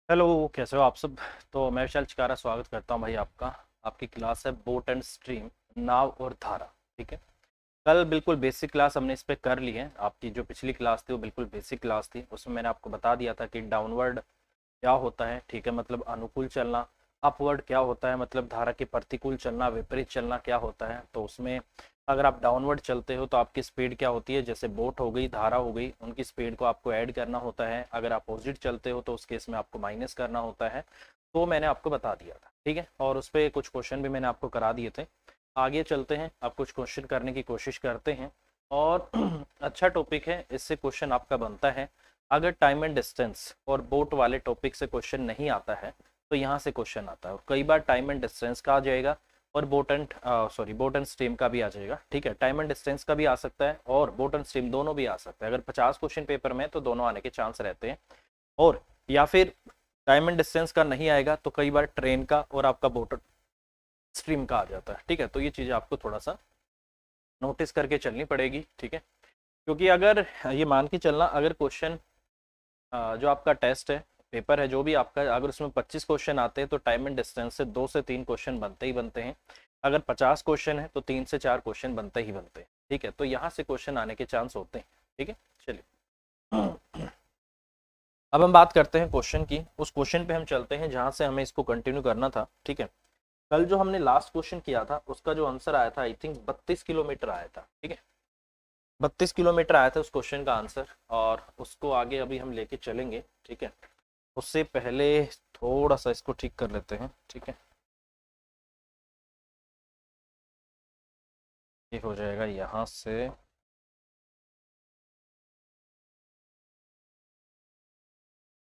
Hello, कैसे हो आप सब। तो मैं विशाल चिकारा स्वागत करता हूं भाई आपका। आपकी क्लास है बोट एंड स्ट्रीम, नाव और धारा। ठीक है। कल बिल्कुल बेसिक क्लास हमने इस पे कर ली है। आपकी जो पिछली क्लास थी वो बिल्कुल बेसिक क्लास थी। उसमें मैंने आपको बता दिया था कि डाउनवर्ड क्या होता है। ठीक है, मतलब अनुकूल चलना। अपवर्ड क्या होता है, मतलब धारा के प्रतिकूल चलना, विपरीत चलना क्या होता है। तो उसमें अगर आप डाउनवर्ड चलते हो तो आपकी स्पीड क्या होती है, जैसे बोट हो गई, धारा हो गई, उनकी स्पीड को आपको ऐड करना होता है। अगर अपोजिट चलते हो तो उस केस में आपको माइनस करना होता है। तो मैंने आपको बता दिया था। ठीक है, और उस पर कुछ क्वेश्चन भी मैंने आपको करा दिए थे। आगे चलते हैं, अब कुछ क्वेश्चन करने की कोशिश करते हैं। और अच्छा टॉपिक है, इससे क्वेश्चन आपका बनता है। अगर टाइम एंड डिस्टेंस और बोट वाले टॉपिक से क्वेश्चन नहीं आता है तो यहाँ से क्वेश्चन आता है। और कई बार टाइम एंड डिस्टेंस का आ जाएगा और बोट एंड स्ट्रीम का भी आ जाएगा। ठीक है, टाइम एंड डिस्टेंस का भी आ सकता है और बोट एंड स्ट्रीम दोनों भी आ सकता है। अगर 50 क्वेश्चन पेपर में तो दोनों आने के चांस रहते हैं। और या फिर टाइम एंड डिस्टेंस का नहीं आएगा तो कई बार ट्रेन का और आपका बोट स्ट्रीम का आ जाता है। ठीक है, तो ये चीज़ें आपको थोड़ा सा नोटिस करके चलनी पड़ेगी। ठीक है, क्योंकि अगर ये मान के चलना, अगर क्वेश्चन जो आपका टेस्ट है, पेपर है जो भी आपका, अगर उसमें 25 क्वेश्चन आते हैं तो टाइम एंड डिस्टेंस से 2 से 3 क्वेश्चन बनते ही बनते हैं। अगर 50 क्वेश्चन है तो 3 से 4 क्वेश्चन बनते ही बनते हैं। ठीक है, तो यहाँ से क्वेश्चन आने के चांस होते हैं। ठीक है, चलिए अब हम बात करते हैं क्वेश्चन की। उस क्वेश्चन पे हम चलते हैं जहाँ से हमें इसको कंटिन्यू करना था। ठीक है, कल जो हमने लास्ट क्वेश्चन किया था उसका जो आंसर आया था, आई थिंक 32 किलोमीटर आया था। ठीक है, 32 किलोमीटर आया था उस क्वेश्चन का आंसर, और उसको आगे अभी हम लेके चलेंगे। ठीक है, उससे पहले थोड़ा सा इसको ठीक कर लेते हैं। ठीक है, ये हो जाएगा यहाँ से।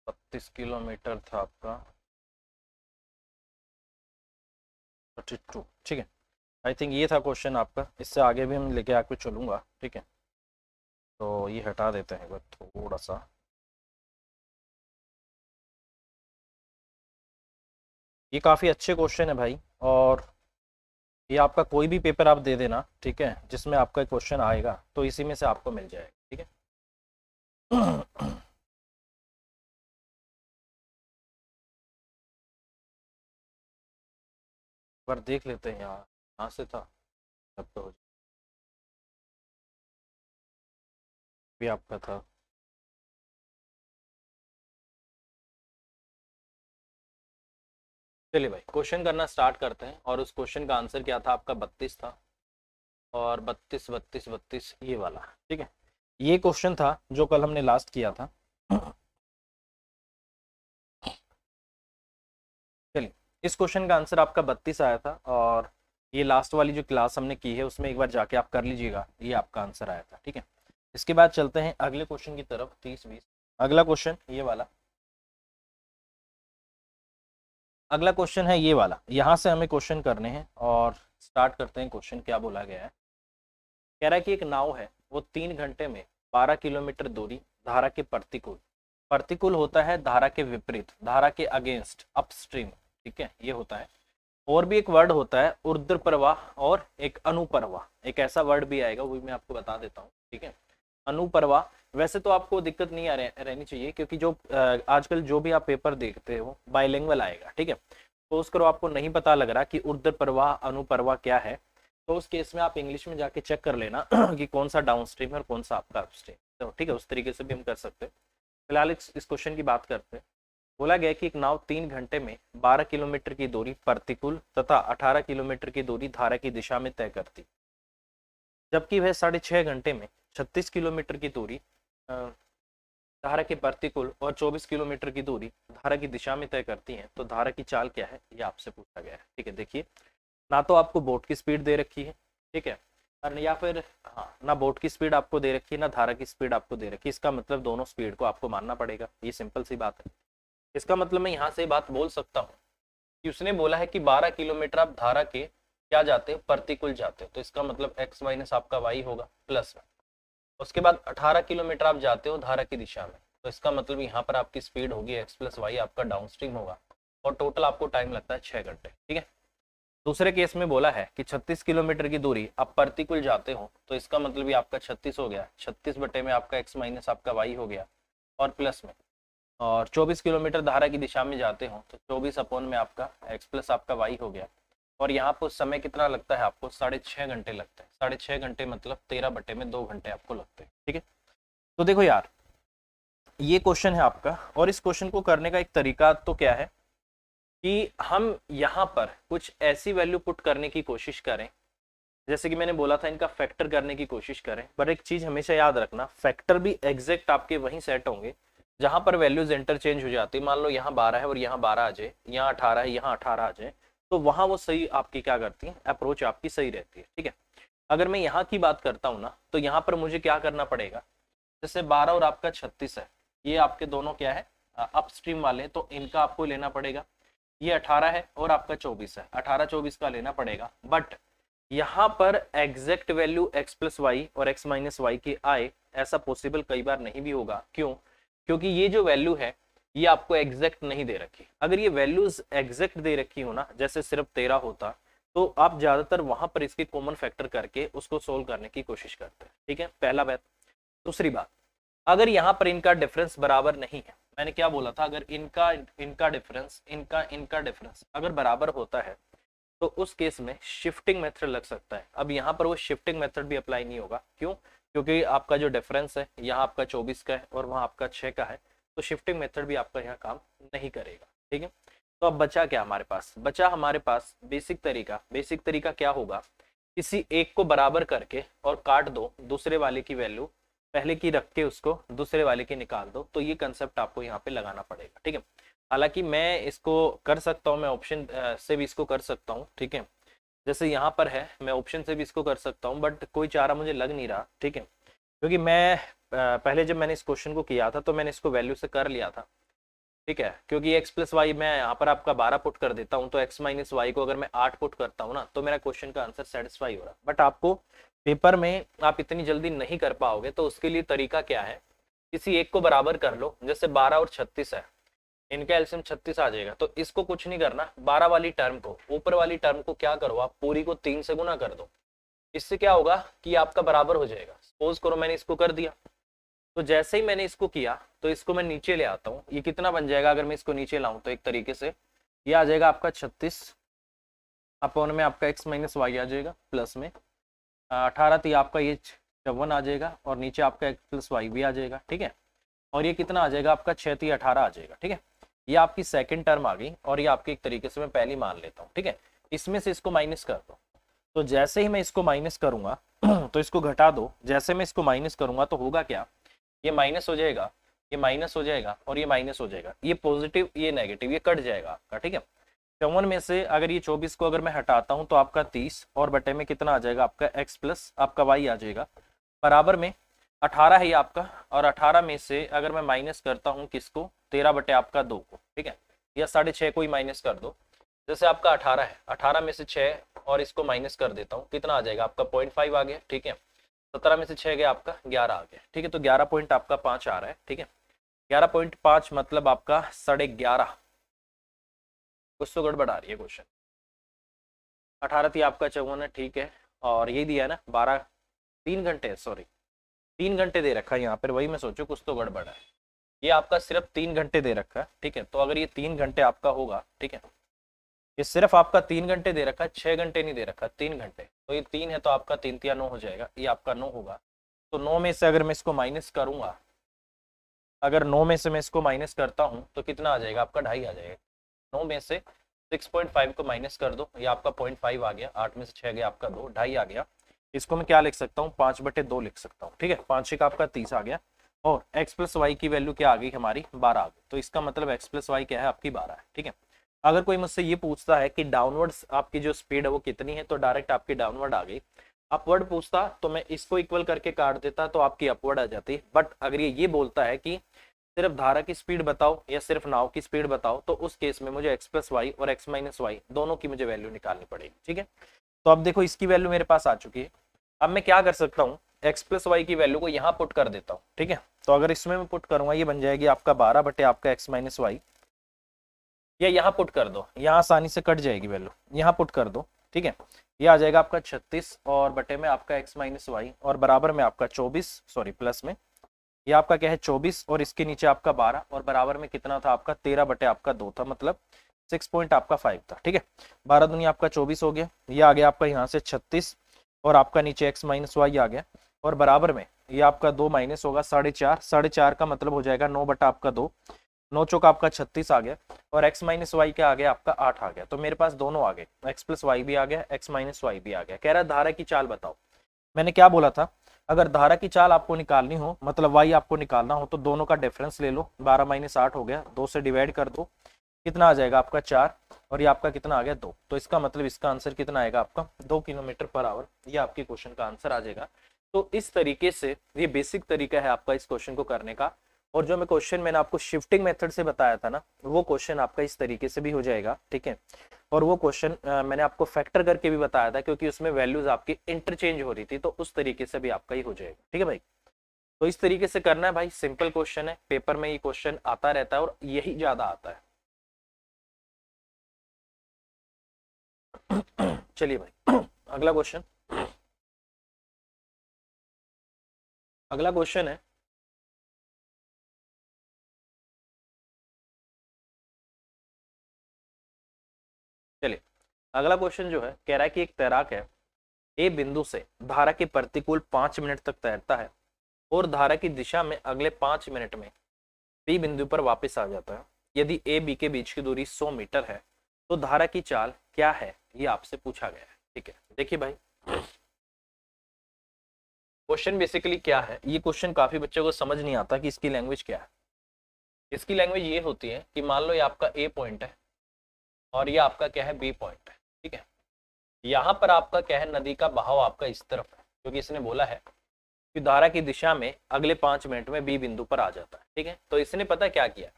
32 किलोमीटर था आपका, 32। ठीक है, आई थिंक ये था क्वेश्चन आपका। इससे आगे भी हम लेके आके चलूंगा। ठीक है, तो ये हटा देते हैं एक बार थोड़ा सा। ये काफ़ी अच्छे क्वेश्चन है भाई, और ये आपका कोई भी पेपर आप दे देना, ठीक है, जिसमें आपका क्वेश्चन आएगा तो इसी में से आपको मिल जाएगा। ठीक है। पर देख लेते हैं यहाँ, यहाँ से था तब तो भी आपका था। चलिए भाई, क्वेश्चन करना स्टार्ट करते हैं। और उस क्वेश्चन का आंसर क्या था आपका, 32 था। और 32 32 32 ये वाला। ठीक है, ये क्वेश्चन था जो कल हमने लास्ट किया था। चलिए, इस क्वेश्चन का आंसर आपका 32 आया था। और ये लास्ट वाली जो क्लास हमने की है उसमें एक बार जाके आप कर लीजिएगा, ये आपका आंसर आया था। ठीक है, इसके बाद चलते हैं अगले क्वेश्चन की तरफ, 30 20। अगला क्वेश्चन ये वाला, अगला क्वेश्चन है ये वाला। यहाँ से हमें क्वेश्चन करने हैं और स्टार्ट करते हैं। क्वेश्चन क्या बोला गया है, कह रहा है कि एक नाव है, वो 3 घंटे में 12 किलोमीटर दूरी धारा के प्रतिकूल, प्रतिकूल होता है धारा के विपरीत, धारा के अगेंस्ट, अपस्ट्रीम। ठीक है, ये होता है। और भी एक वर्ड होता है ऊर्ध्व प्रवाह और एक अनुप्रवाह, एक ऐसा वर्ड भी आएगा, वो भी मैं आपको बता देता हूँ। ठीक है, अनुप्रवाह। वैसे तो आपको दिक्कत नहीं रहनी चाहिए, क्योंकि जो आजकल जो भी आप पेपर देखते हो बाइलिंगुअल आएगा। ठीक है, तो उसको आपको नहीं पता लग रहा कि ऊर्ध्व प्रवाह अनुप्रवाह क्या है, तो उस केस में आप इंग्लिश में जाके चेक कर लेना कि कौन सा डाउन स्ट्रीम है और कौन सा आपका अपस्ट्रीम। तो ठीक है, उस तरीके से भी हम कर सकते हैं। फिलहाल इस क्वेश्चन की बात करते हैं। बोला गया कि एक नाव 3 घंटे में 12 किलोमीटर की दूरी प्रतिकूल तथा 18 किलोमीटर की दूरी धारा की दिशा में तय करती, जबकि वह 6.5 घंटे में 36 किलोमीटर की दूरी धारा के प्रतिकूल और 24 किलोमीटर की दूरी धारा की दिशा में तय करती है। तो धारा की चाल क्या है, ये आपसे पूछा गया है। ठीक है, देखिए, ना तो आपको बोट की स्पीड दे रखी है, ठीक है, और या फिर हाँ, ना बोट की स्पीड आपको दे रखी है ना धारा की स्पीड आपको दे रखी है। इसका मतलब दोनों स्पीड को आपको मानना पड़ेगा, ये सिंपल सी बात है। इसका मतलब मैं यहाँ से बात बोल सकता हूँ कि उसने बोला है कि 12 किलोमीटर आप धारा के क्या जाते हो, प्रतिकूल जाते हो, तो इसका मतलब एक्स माइनस आपका वाई होगा प्लस में। उसके बाद 18 किलोमीटर आप जाते हो धारा की दिशा में, तो इसका मतलब यहाँ पर आपकी स्पीड होगी एक्स प्लस वाई, आपका डाउन स्ट्रीम होगा। और टोटल आपको टाइम लगता है 6 घंटे। ठीक है, दूसरे केस में बोला है कि 36 किलोमीटर की दूरी आप प्रतिकूल जाते हो, तो इसका मतलब भी आपका 36 हो गया, 36 बटे में आपका एक्स माइनस आपका वाई हो गया और प्लस में। और 24 किलोमीटर धारा की दिशा में जाते हो तो 24 अपॉन में आपका x प्लस आपका y हो गया। और यहाँ पर समय कितना लगता है आपको, 6.5 घंटे लगता है। 6.5 घंटे मतलब 13/2 घंटे आपको लगते हैं। ठीक है, तो देखो यार ये क्वेश्चन है आपका, और इस क्वेश्चन को करने का एक तरीका तो क्या है कि हम यहाँ पर कुछ ऐसी वैल्यू पुट करने की कोशिश करें, जैसे कि मैंने बोला था इनका फैक्टर करने की कोशिश करें। पर एक चीज हमेशा याद रखना, फैक्टर भी एग्जैक्ट आपके वहीं सेट होंगे जहां पर वैल्यूज इंटरचेंज हो जाती है। मान लो यहाँ 12 है और यहाँ 12 आ जाए, यहाँ 18 है यहाँ 18 आ जाए, तो वहां वो सही आपकी क्या करती है, अप्रोच आपकी सही रहती है। ठीक है, अगर मैं यहाँ की बात करता हूँ ना, तो यहाँ पर मुझे क्या करना पड़ेगा, जैसे 12 और आपका 36 है, ये आपके दोनों क्या है अपस्ट्रीम वाले, तो इनका आपको लेना पड़ेगा। ये 18 है और आपका 24 है, 18-24 का लेना पड़ेगा। बट यहाँ पर exact value x plus y और x माइनस वाई की आए, ऐसा पॉसिबल कई बार नहीं भी होगा। क्यों? क्योंकि ये जो वैल्यू है ये आपको एग्जैक्ट नहीं दे रखी। अगर ये वैल्यूज एग्जैक्ट दे रखी हो ना, जैसे सिर्फ 13 होता, तो आप ज्यादातर वहां पर इसके कॉमन फैक्टर करके उसको सोल्व करने की कोशिश करते हैं। ठीक है, पहला बात। दूसरी बात, अगर यहाँ पर इनका डिफरेंस बराबर नहीं है, मैंने क्या बोला था, अगर इनका डिफरेंस अगर बराबर होता है तो उस केस में शिफ्टिंग मेथड लग सकता है। अब यहाँ पर वो शिफ्टिंग मेथड भी अप्लाई नहीं होगा। क्यों? क्योंकि आपका जो डिफरेंस है यहाँ आपका 24 का है और वहाँ आपका 6 का है, तो शिफ्टिंग मेथड भी आपका यहाँ काम नहीं करेगा। ठीक है, तो अब बचा क्या हमारे पास, बचा हमारे पास बेसिक तरीका क्या होगा, किसी एक को बराबर करके और काट दो, दूसरे वाले की वैल्यू पहले की रख के उसको दूसरे वाले की निकाल दो। तो ये कंसेप्ट आपको यहाँ पे लगाना पड़ेगा। ठीक है, हालांकि मैं इसको कर सकता हूँ, मैं ऑप्शन से भी इसको कर सकता हूँ। ठीक है, जैसे यहाँ पर है मैं ऑप्शन से भी इसको कर सकता हूँ, बट कोई चारा मुझे लग नहीं रहा। ठीक है, क्योंकि मैं पहले जब मैंने इस क्वेश्चन को किया था तो मैंने इसको वैल्यू से कर लिया था। ठीक है, क्योंकि x प्लस वाई मैं यहाँ पर आपका 12 पुट कर देता हूँ, तो x माइनस वाई को अगर मैं 8 पुट करता हूँ ना, तो मेरा क्वेश्चन का आंसर सेटिस्फाई हो रहा है। बट आपको पेपर में आप इतनी जल्दी नहीं कर पाओगे, तो उसके लिए तरीका क्या है, किसी एक को बराबर कर लो। जैसे 12 और 36 है, इनका एलसीएम 36 आ जाएगा, तो इसको कुछ नहीं करना, 12 वाली टर्म को, ऊपर वाली टर्म को क्या करो आप, पूरी को 3 से गुना कर दो। इससे क्या होगा कि आपका बराबर हो जाएगा। सपोज करो मैंने इसको कर दिया, तो जैसे ही मैंने इसको किया तो इसको मैं नीचे ले आता हूँ, ये कितना बन जाएगा, अगर मैं इसको नीचे लाऊं तो एक तरीके से ये आ जाएगा आपका 36 अपॉन में आपका x माइनस वाई आ जाएगा, प्लस में 18 थी आपका ये 54 आ जाएगा, और नीचे आपका x प्लस वाई भी आ जाएगा। ठीक है, और ये कितना आ जाएगा आपका 6 थी 18 आ जाएगा। ठीक है, ये आपकी सेकंड टर्म आ गई, और ये आपकी एक तरीके से मैं पहली मान लेता हूँ। ठीक है, इसमें से इसको माइनस कर दो, तो जैसे ही मैं इसको माइनस करूंगा तो इसको घटा दो, जैसे मैं इसको माइनस करूंगा तो होगा क्या, ये माइनस हो जाएगा, ये माइनस हो जाएगा, और ये माइनस हो जाएगा, ये पॉजिटिव ये नेगेटिव, ये कट जाएगा आपका। ठीक है, 54 में से अगर ये 24 को अगर मैं हटाता हूं तो आपका 30 और बटे में कितना आ जाएगा आपका x प्लस आपका y आ जाएगा, बराबर में 18 है ये आपका, और 18 में से अगर मैं माइनस करता हूं किसको, 13 बटे आपका 2 को। ठीक है, या 6.5 को ही माइनस कर दो। जैसे आपका 18 है, 18 में से 6 और इसको माइनस कर देता हूँ, कितना आ जाएगा आपका 0.5 आ गया। ठीक है, 17 में से 6 गया आपका 11 आ गया। ठीक है, तो 11 पॉइंट आपका 5 आ रहा है। ठीक है, 11.5 मतलब आपका 11.5, कुछ तो गड़बड़ आ रही है क्वेश्चन। 18 थी आपका 54 है। ठीक है, और यही दिया है ना 12, 3 घंटे, सॉरी 3 घंटे दे रखा है यहाँ पर, वही मैं सोचू कुछ तो गड़बड़ है। ये आपका सिर्फ 3 घंटे दे रखा है। ठीक है, तो अगर ये 3 घंटे आपका होगा, ठीक है, ये सिर्फ आपका 3 घंटे दे रखा है, 6 घंटे नहीं दे रखा, 3 घंटे, तो ये 3 है तो आपका 3 तिया 9 हो जाएगा, ये आपका 9 होगा। तो 9 में से अगर मैं इसको माइनस करूंगा, अगर 9 में से मैं इसको माइनस करता हूं तो कितना आ जाएगा आपका 2.5 आ जाएगा। 9 में से 6.5 को माइनस कर दो, ये आपका 0.5 आ गया, 8 में से 6 गया आपका 2, 2.5 आ गया। इसको मैं क्या लिख सकता हूँ, 5/2 लिख सकता हूँ। ठीक है, 5 का आपका 30 आ गया, और x प्लस वाई की वैल्यू क्या आ गई हमारी 12 आ गई। तो इसका मतलब x प्लस वाई क्या है आपकी 12 है। ठीक है, अगर कोई मुझसे ये पूछता है कि डाउनवर्ड्स आपकी जो स्पीड है वो कितनी है, तो डायरेक्ट आपकी डाउनवर्ड आ गई। अपवर्ड पूछता तो मैं इसको इक्वल करके काट देता, तो आपकी अपवर्ड आ जाती। बट अगर ये बोलता है कि सिर्फ धारा की स्पीड बताओ या सिर्फ नाव की स्पीड बताओ, तो उस केस में मुझे x प्लस वाई और x माइनस वाई दोनों की मुझे वैल्यू निकालनी पड़ेगी। ठीक है, तो अब देखो इसकी वैल्यू मेरे पास आ चुकी है। अब मैं क्या कर सकता हूँ, x प्लस वाई की वैल्यू को यहाँ पुट कर देता हूँ। ठीक है, तो अगर इसमें मैं पुट करूंगा ये बन जाएगी आपका 12 बटे आपका x माइनस वाई, या यहाँ पुट कर दो, यहाँ आसानी से कट जाएगी वैल्यू, यहाँ पुट कर दो। ठीक है, ये आ जाएगा आपका 36 और बटे में आपका x माइनस वाई, और बराबर में आपका 24, सॉरी प्लस में ये आपका क्या है 24 और इसके नीचे आपका 12 और बराबर में कितना था आपका 13 बटे आपका 2 था, मतलब 6 पॉइंट आपका 5 था। ठीक है, 12 दूनी आपका 24 हो गया, ये आ गया आपका यहाँ से 36 और आपका नीचे x माइनस वाई आ गया और बराबर में ये आपका 2 माइनस होगा 4.5, 4.5 का मतलब हो जाएगा 9 बटा आपका 2, 9 चौका आपका 36 आ गया और x माइनस वाई क्या आ गया आपका 8 आ गया। तो मेरे पास दोनों आ गए, x प्लस वाई भी आ गया, x माइनस वाई भी आ गया। कह रहा है धारा की चाल बताओ। मैंने क्या बोला था, अगर धारा की चाल आपको निकालनी हो, मतलब y आपको निकालना हो, तो दोनों का डिफरेंस ले लो। 12 माइनस 8 हो गया, 2 से डिवाइड कर दो, कितना आ जाएगा आपका 4 और ये आपका कितना आ गया 2। तो इसका मतलब इसका आंसर कितना आएगा आपका 2 किलोमीटर पर आवर। ये आपके क्वेश्चन का आंसर आ जाएगा। तो इस तरीके से ये बेसिक तरीका है आपका इस क्वेश्चन को करने का। और जो मैं क्वेश्चन मैंने आपको शिफ्टिंग मेथड से बताया था ना, वो क्वेश्चन आपका इस तरीके से भी हो जाएगा। ठीक है, और वो क्वेश्चन मैंने आपको फैक्टर करके भी बताया था, क्योंकि उसमें वैल्यूज आपकी इंटरचेंज हो रही थी, तो उस तरीके से भी आपका ही हो जाएगा। ठीक है भाई, तो इस तरीके से करना है भाई। सिंपल क्वेश्चन है, पेपर में ये क्वेश्चन आता रहता है और यही ज्यादा आता है। चलिए भाई अगला क्वेश्चन, अगला क्वेश्चन है चलिए अगला क्वेश्चन जो है कह रहा है कि एक तैराक है, ए बिंदु से धारा के प्रतिकूल 5 मिनट तक तैरता है और धारा की दिशा में अगले 5 मिनट में बी बिंदु पर वापस आ जाता है। यदि ए बी के बीच की दूरी 100 मीटर है तो धारा की चाल क्या है, ये आपसे पूछा गया है। ठीक है, देखिए भाई क्वेश्चन बेसिकली क्या है। ये क्वेश्चन काफी बच्चों को समझ नहीं आता कि इसकी लैंग्वेज क्या है। इसकी लैंग्वेज ये होती है कि मान लो ये आपका ए पॉइंट है और ये आपका क्या है बी पॉइंट है। ठीक है, यहाँ पर आपका क्या है नदी का बहाव आपका इस तरफ है, क्योंकि इसने बोला है कि धारा की दिशा में अगले 5 मिनट में बी बिंदु पर आ जाता है। ठीक है, तो इसने पता क्या किया,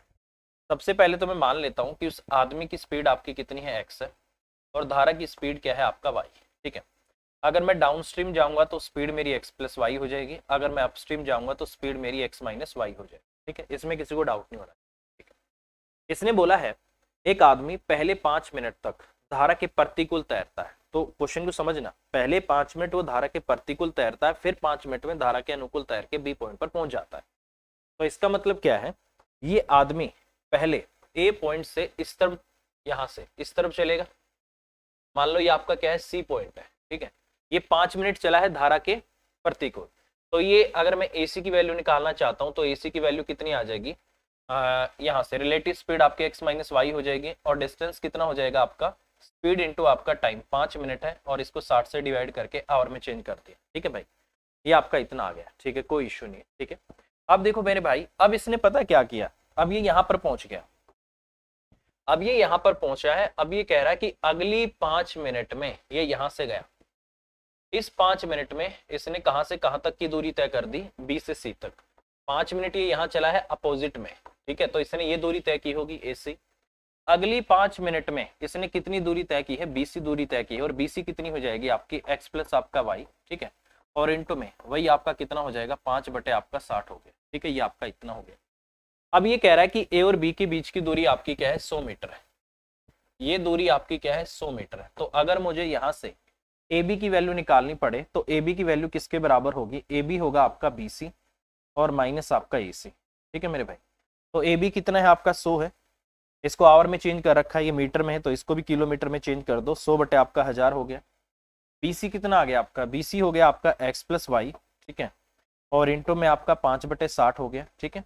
सबसे पहले तो मैं मान लेता हूँ कि उस आदमी की स्पीड आपकी कितनी है x है और धारा की स्पीड क्या है आपका y। ठीक है, अगर मैं डाउन स्ट्रीम जाऊंगा तो स्पीड मेरी x प्लस वाई हो जाएगी, अगर मैं अप स्ट्रीम जाऊंगा तो स्पीड मेरी x माइनस वाई हो जाएगी। ठीक है, इसमें किसी को डाउट नहीं हो रहा। ठीक है, इसने बोला है एक आदमी पहले 5 मिनट तक धारा के प्रतिकूल तैरता है। तो क्वेश्चन को समझना, पहले 5 मिनट वो धारा के प्रतिकूल तैरता है, फिर 5 मिनट में धारा के अनुकूल तैर के बी पॉइंट पर पहुंच जाता है। तो इसका मतलब क्या है, ये आदमी पहले ए पॉइंट से इस तरफ, यहां से इस तरफ चलेगा। मान लो ये आपका क्या है सी पॉइंट है। ठीक है, ये 5 मिनट चला है धारा के प्रतिकूल। तो ये अगर मैं एसी की वैल्यू निकालना चाहता हूं तो एसी की वैल्यू कितनी आ जाएगी, यहाँ से रिलेटिव स्पीड आपके x माइनस वाई हो जाएगी और डिस्टेंस कितना हो जाएगा आपका स्पीड इंटू आपका टाइम। 5 मिनट है और इसको 60 से डिवाइड करके आवर में चेंज कर दिया। ठीक है भाई, ये आपका इतना आ गया। ठीक है, कोई इश्यू नहीं है। ठीक है, अब देखो मेरे भाई, अब इसने पता क्या किया, अब ये यहाँ पर पहुंच गया, अब ये यहाँ पर पहुंचा है। अब ये कह रहा है कि अगली 5 मिनट में ये यहाँ से गया, इस 5 मिनट में इसने कहां से कहां तक की दूरी तय कर दी, बी से सी तक। 5 मिनट ये यहाँ चला है अपोजिट में। ठीक है, तो इसने ये दूरी तय की होगी एसी। अगली 5 मिनट में इसने कितनी दूरी तय की है, बीसी दूरी तय की है, और बीसी कितनी हो जाएगी आपकी एक्स प्लस आपका वाई। ठीक है, और इंटू में वही आपका कितना हो जाएगा 5 बटे आपका 60 हो गया। ठीक है, ये आपका इतना हो गया। अब ये कह रहा है कि ए और बी के बीच की दूरी आपकी क्या है 100 मीटर है। ये दूरी आपकी क्या है 100 मीटर है। तो अगर मुझे यहाँ से ए बी की वैल्यू निकालनी पड़े तो ए बी की वैल्यू किसके बराबर होगी, ए बी होगा आपका बी सी और माइनस आपका ए सी। ठीक है मेरे भाई, तो ए बी कितना है आपका 100 है, इसको आवर में चेंज कर रखा है, ये मीटर में है तो इसको भी किलोमीटर में चेंज कर दो, 100 बटे आपका 1000 हो गया। बीसी कितना आ गया आपका, बीसी हो गया आपका एक्स प्लस वाई। ठीक है, और इंटू में आपका 5 बटे 60 हो गया। ठीक है,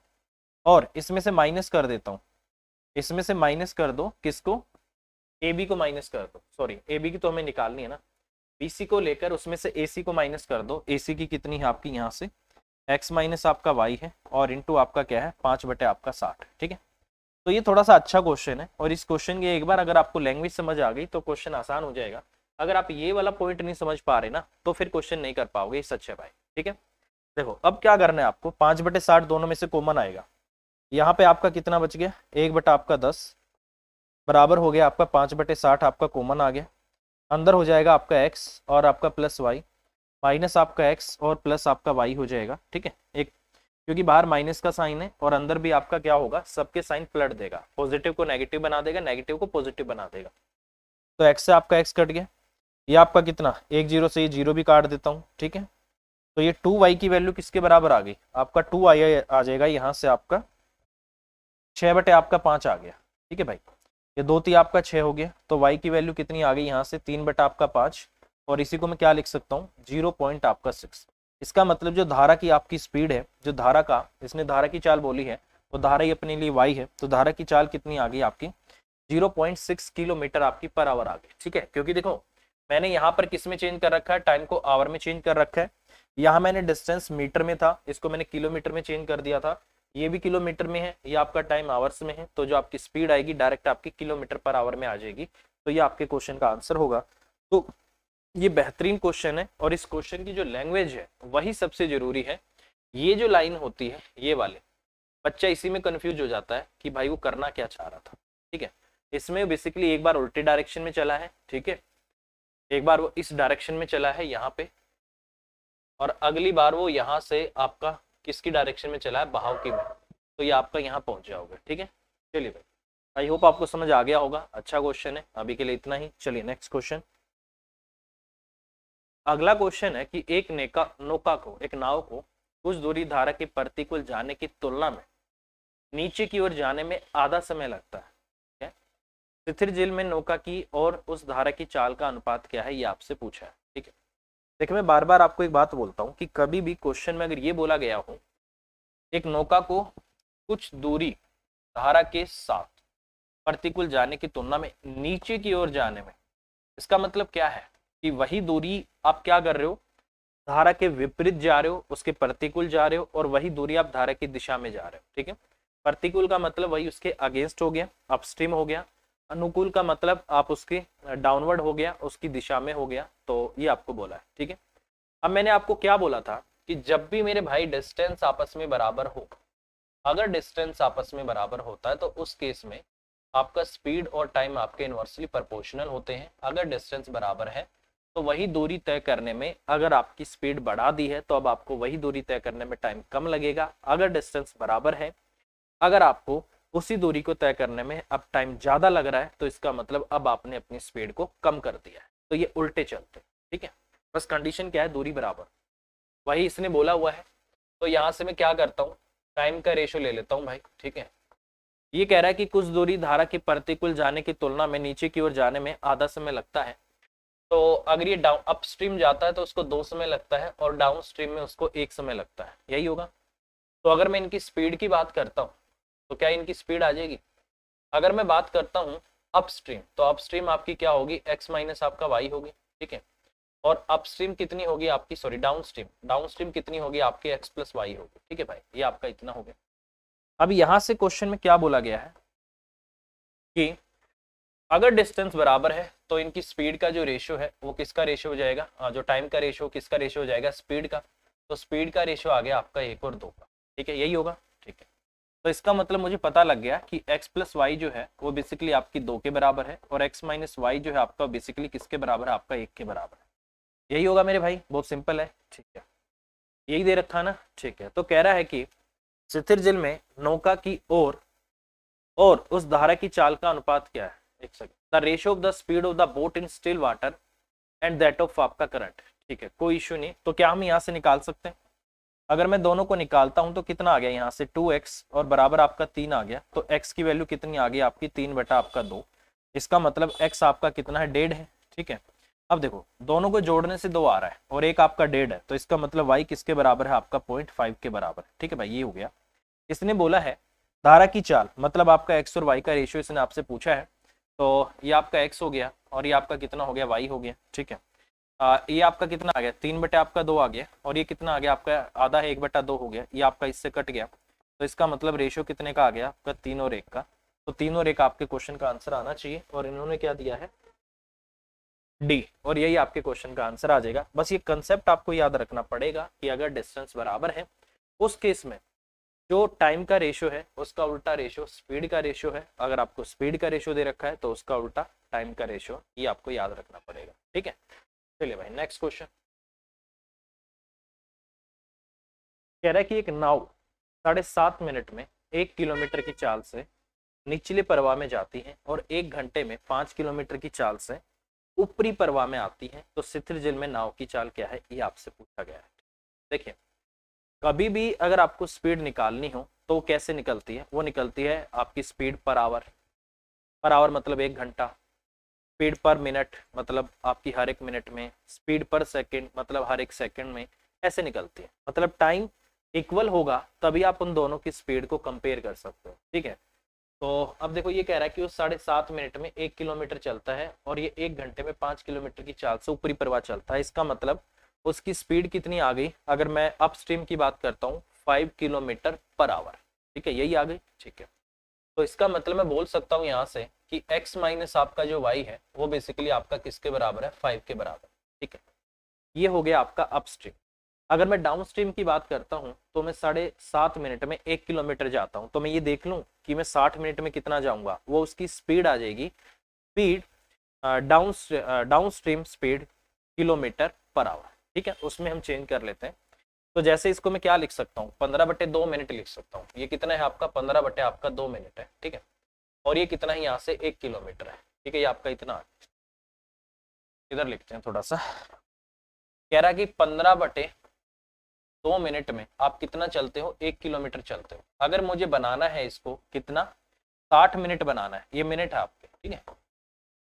और इसमें से माइनस कर देता हूँ, इसमें से माइनस कर दो किसको, ए बी को माइनस कर दो, सॉरी ए बी की तो हमें निकालनी है ना, बीसी को लेकर उसमें से एसी को माइनस कर दो। एसी की कितनी है आपकी यहाँ से x माइनस आपका y है और इंटू आपका क्या है 5 बटे आपका 60। ठीक है, तो ये थोड़ा सा अच्छा क्वेश्चन है और इस क्वेश्चन की एक बार अगर आपको लैंग्वेज समझ आ गई तो क्वेश्चन आसान हो जाएगा। अगर आप ये वाला पॉइंट नहीं समझ पा रहे ना तो फिर क्वेश्चन नहीं कर पाओगे, सच है भाई। ठीक है, देखो अब क्या करना है आपको, 5 बटे 60 दोनों में से कॉमन आएगा। यहाँ पे आपका कितना बच गया, 1 बटा आपका 10 बराबर हो गया आपका 5 बटे 60 आपका कॉमन आ गया। अंदर हो जाएगा आपका x और आपका प्लस वाई, माइनस आपका x और प्लस आपका y हो जाएगा। ठीक है, एक क्योंकि बाहर माइनस का साइन है और अंदर भी आपका क्या होगा, सबके साइन पलट देगा, पॉजिटिव को नेगेटिव बना देगा, नेगेटिव को पॉजिटिव बना देगा। तो x से आपका x कट गया, ये आपका कितना 1 0 से ये 0 भी काट देता हूँ। ठीक है, तो ये 2y की वैल्यू किसके बराबर आ गई, आपका 2i आ जाएगा, यहाँ से आपका 6/5 आ गया। ठीक है भाई, ये 2 आपका 6 हो गया, तो y की वैल्यू कितनी आ गई यहाँ से 3/5, और इसी को मैं क्या लिख सकता हूँ 0.6। इसका मतलब जो धारा की आपकी स्पीड है, जो धारा का इसने धारा की चाल बोली है, तो धारा ही अपने लिए y है, तो धारा की चाल कितनी आ गई आपकी 0.6 किलोमीटर आपकी पर आवर आ गई। ठीक है, क्योंकि देखो मैंने यहाँ पर किस में चेंज कर रखा है, टाइम को आवर में चेंज कर रखा है, यहाँ मैंने डिस्टेंस मीटर में था, इसको मैंने किलोमीटर में चेंज कर दिया था, ये भी किलोमीटर में है, ये आपका टाइम आवर्स में है, तो जो आपकी स्पीड आएगी डायरेक्ट आपकी किलोमीटर पर आवर में आ जाएगी, तो ये आपके क्वेश्चन का आंसर होगा। तो ये बेहतरीन क्वेश्चन है, और इस क्वेश्चन की जो लैंग्वेज है वही सबसे जरूरी है। ये जो लाइन होती है ये वाले, बच्चा इसी में कंफ्यूज हो जाता है कि भाई वो करना क्या चाह रहा था। ठीक है, इसमें बेसिकली एक बार उल्टे डायरेक्शन में चला है, ठीक है, एक बार वो इस डायरेक्शन में चला है यहाँ पे, और अगली बार वो यहाँ से आपका किसकी डायरेक्शन में चला है, बहाव की में, तो ये आपका यहाँ पहुंच जाओगे। ठीक है, चलिए भाई, आई होप आपको समझ आ गया होगा। अच्छा क्वेश्चन है, अभी के लिए इतना ही। चलिए नेक्स्ट क्वेश्चन। अगला क्वेश्चन है कि एक नाव को कुछ दूरी धारा के प्रतिकूल जाने की तुलना में नीचे की ओर जाने में आधा समय लगता है। शिथिल जल में नौका की और उस धारा की चाल का अनुपात क्या है, ये आपसे पूछा है। ठीक है, देखिए मैं बार बार आपको एक बात बोलता हूँ कि कभी भी क्वेश्चन में अगर ये बोला गया हो एक नौका को कुछ दूरी धारा के साथ प्रतिकूल जाने की तुलना में नीचे की ओर जाने में, इसका मतलब क्या है कि वही दूरी आप क्या कर रहे हो, धारा के विपरीत जा रहे हो, उसके प्रतिकूल जा रहे हो, और वही दूरी आप धारा की दिशा में जा रहे हो। ठीक है, प्रतिकूल का मतलब वही उसके अगेंस्ट हो गया, अपस्ट्रीम हो गया, अनुकूल का मतलब आप उसके डाउनवर्ड हो गया, उसकी दिशा में हो गया, तो ये आपको बोला है। ठीक है, अब मैंने आपको क्या बोला था कि जब भी मेरे भाई डिस्टेंस आपस में बराबर हो, अगर डिस्टेंस आपस में बराबर होता है तो उस केस में आपका स्पीड और टाइम आपके इनवर्सली प्रोपोर्शनल होते हैं। अगर डिस्टेंस बराबर है तो वही दूरी तय करने में, अगर आपकी स्पीड बढ़ा दी है तो अब आपको वही दूरी तय करने में टाइम कम लगेगा। अगर डिस्टेंस बराबर है, अगर आपको उसी दूरी को तय करने में अब टाइम ज्यादा लग रहा है, तो इसका मतलब अब आपने अपनी स्पीड को कम कर दिया है, तो ये उल्टे चलते। ठीक है, बस कंडीशन क्या है, दूरी बराबर, वही इसने बोला हुआ है। तो यहाँ से मैं क्या करता हूँ, टाइम का रेशो ले लेता हूँ भाई। ठीक है, ये कह रहा है कि कुछ दूरी धारा के प्रतिकूल जाने की तुलना में नीचे की ओर जाने में आधा समय लगता है। तो अगर ये डाउन अपस्ट्रीम जाता है तो उसको 2 समय लगता है, और डाउन स्ट्रीम में उसको 1 समय लगता है, यही होगा। तो अगर मैं इनकी स्पीड की बात करता हूँ तो क्या इनकी स्पीड आ जाएगी। अगर मैं बात करता हूँ अपस्ट्रीम, तो अपस्ट्रीम आपकी क्या होगी, x माइनस आपका y होगी। ठीक है, और अपस्ट्रीम कितनी होगी आपकी, सॉरी डाउनस्ट्रीम कितनी होगी आपकी, x प्लस वाई होगी। ठीक है भाई, ये आपका इतना हो गया। अब यहाँ से क्वेश्चन में क्या बोला गया है कि अगर डिस्टेंस बराबर है तो इनकी स्पीड का जो रेशियो है वो किसका रेशियो हो जाएगा, जो टाइम का रेशियो किसका रेशियो हो जाएगा, स्पीड का। तो स्पीड का रेशियो आ गया आपका 1 और 2 का। ठीक है, यही होगा। ठीक है, तो इसका मतलब मुझे पता लग गया कि x प्लस वाई जो है वो बेसिकली आपकी 2 के बराबर है, और x माइनस वाई जो है आपका बेसिकली किसके बराबर है, आपका 1 के बराबर है। यही होगा मेरे भाई, बहुत सिंपल है। ठीक है, यही दे रखा ना। ठीक है, तो कह रहा है कि शिथिल जल में नौका की और उस धारा की चाल का अनुपात क्या है, एक second, the ratio of the speed of the boat in still water and that of आपका करंट। ठीक है, कोई इश्यू नहीं। तो क्या हम यहाँ से निकाल सकते हैं, अगर मैं दोनों को निकालता हूं तो कितना आ गया यहाँ से 2x और बराबर आपका 3 आ गया, तो x की वैल्यू कितनी आ गई आपकी 3/2। इसका मतलब x आपका कितना है, 1.5 है। ठीक है, अब देखो दोनों को जोड़ने से 2 आ रहा है और एक आपका 1.5 है, तो इसका मतलब y किसके बराबर है, आपका 0.5 के बराबर है। ठीक है भाई, ये हो गया। इसने बोला है धारा की चाल, मतलब आपका x और y का रेशियो इसने आपसे पूछा है, तो ये आपका x हो गया और ये आपका कितना हो गया, y हो गया। ठीक है, ये आपका कितना आ गया, 3/2 आ गया, और ये कितना आ गया आपका आधा है, 1/2 हो गया, ये आपका इससे कट गया, तो इसका मतलब रेशियो कितने का आ गया आपका 3 और 1 का। तो 3 और 1 आपके क्वेश्चन का आंसर आना चाहिए, और इन्होंने क्या दिया है, डी, और यही आपके क्वेश्चन का आंसर आ जाएगा। बस ये कंसेप्ट आपको याद रखना पड़ेगा कि अगर डिस्टेंस बराबर है उस केस में जो टाइम का रेशियो है उसका उल्टा रेशियो स्पीड का रेशियो है। अगर आपको स्पीड का रेशियो दे रखा है तो उसका उल्टा टाइम का रेशियो, ये आपको याद रखना पड़ेगा। ठीक है, चलिए भाई नेक्स्ट क्वेश्चन। कह रहा है कि एक नाव 7.5 मिनट में 1 किलोमीटर की चाल से निचले प्रवाह में जाती है और 1 घंटे में 5 किलोमीटर की चाल से ऊपरी प्रवाह में आती है, तो शिथिल जल में नाव की चाल क्या है, ये आपसे पूछा गया है। देखिए कभी भी अगर आपको स्पीड निकालनी हो तो कैसे निकलती है, वो निकलती है आपकी स्पीड पर आवर मतलब 1 घंटा, स्पीड पर मिनट मतलब आपकी हर एक मिनट में, स्पीड पर सेकंड मतलब हर एक सेकंड में, ऐसे निकलती है। मतलब टाइम इक्वल होगा तभी आप उन दोनों की स्पीड को कंपेयर कर सकते हो, ठीक है। तो अब देखो ये कह रहा है कि वो 7.5 मिनट में 1 किलोमीटर चलता है और ये 1 घंटे में 5 किलोमीटर की चाल से ऊपरी प्रवाह चलता है। इसका मतलब उसकी स्पीड कितनी आ गई, अगर मैं अपस्ट्रीम की बात करता हूँ 5 किलोमीटर पर आवर, ठीक है, यही आ गई, ठीक है। तो इसका मतलब मैं बोल सकता हूँ यहाँ से कि x माइनस आपका जो y है वो बेसिकली आपका किसके बराबर है, 5 के बराबर, ठीक है। ये हो गया आपका अपस्ट्रीम। अगर मैं डाउन स्ट्रीम की बात करता हूँ तो मैं 7.5 मिनट में 1 किलोमीटर जाता हूँ, तो मैं ये देख लूँ कि मैं 60 मिनट में कितना जाऊंगा, वो उसकी स्पीड आ जाएगी, speed down stream speed km/h, ठीक है। उसमें हम चेंज कर लेते हैं। तो जैसे इसको मैं क्या लिख सकता हूँ, 15/2 मिनट लिख सकता हूँ। ये कितना है आपका 15/2 मिनट है, ठीक है। और ये कितना है यहाँ से 1 किलोमीटर है, ठीक है। ये आपका इतना, इधर लिखते हैं थोड़ा सा, कह रहा है कि 15/2 मिनट में आप कितना चलते हो, 1 किलोमीटर चलते हो। अगर मुझे बनाना है इसको कितना, 60 मिनट बनाना है, ये मिनट है आपके, ठीक है।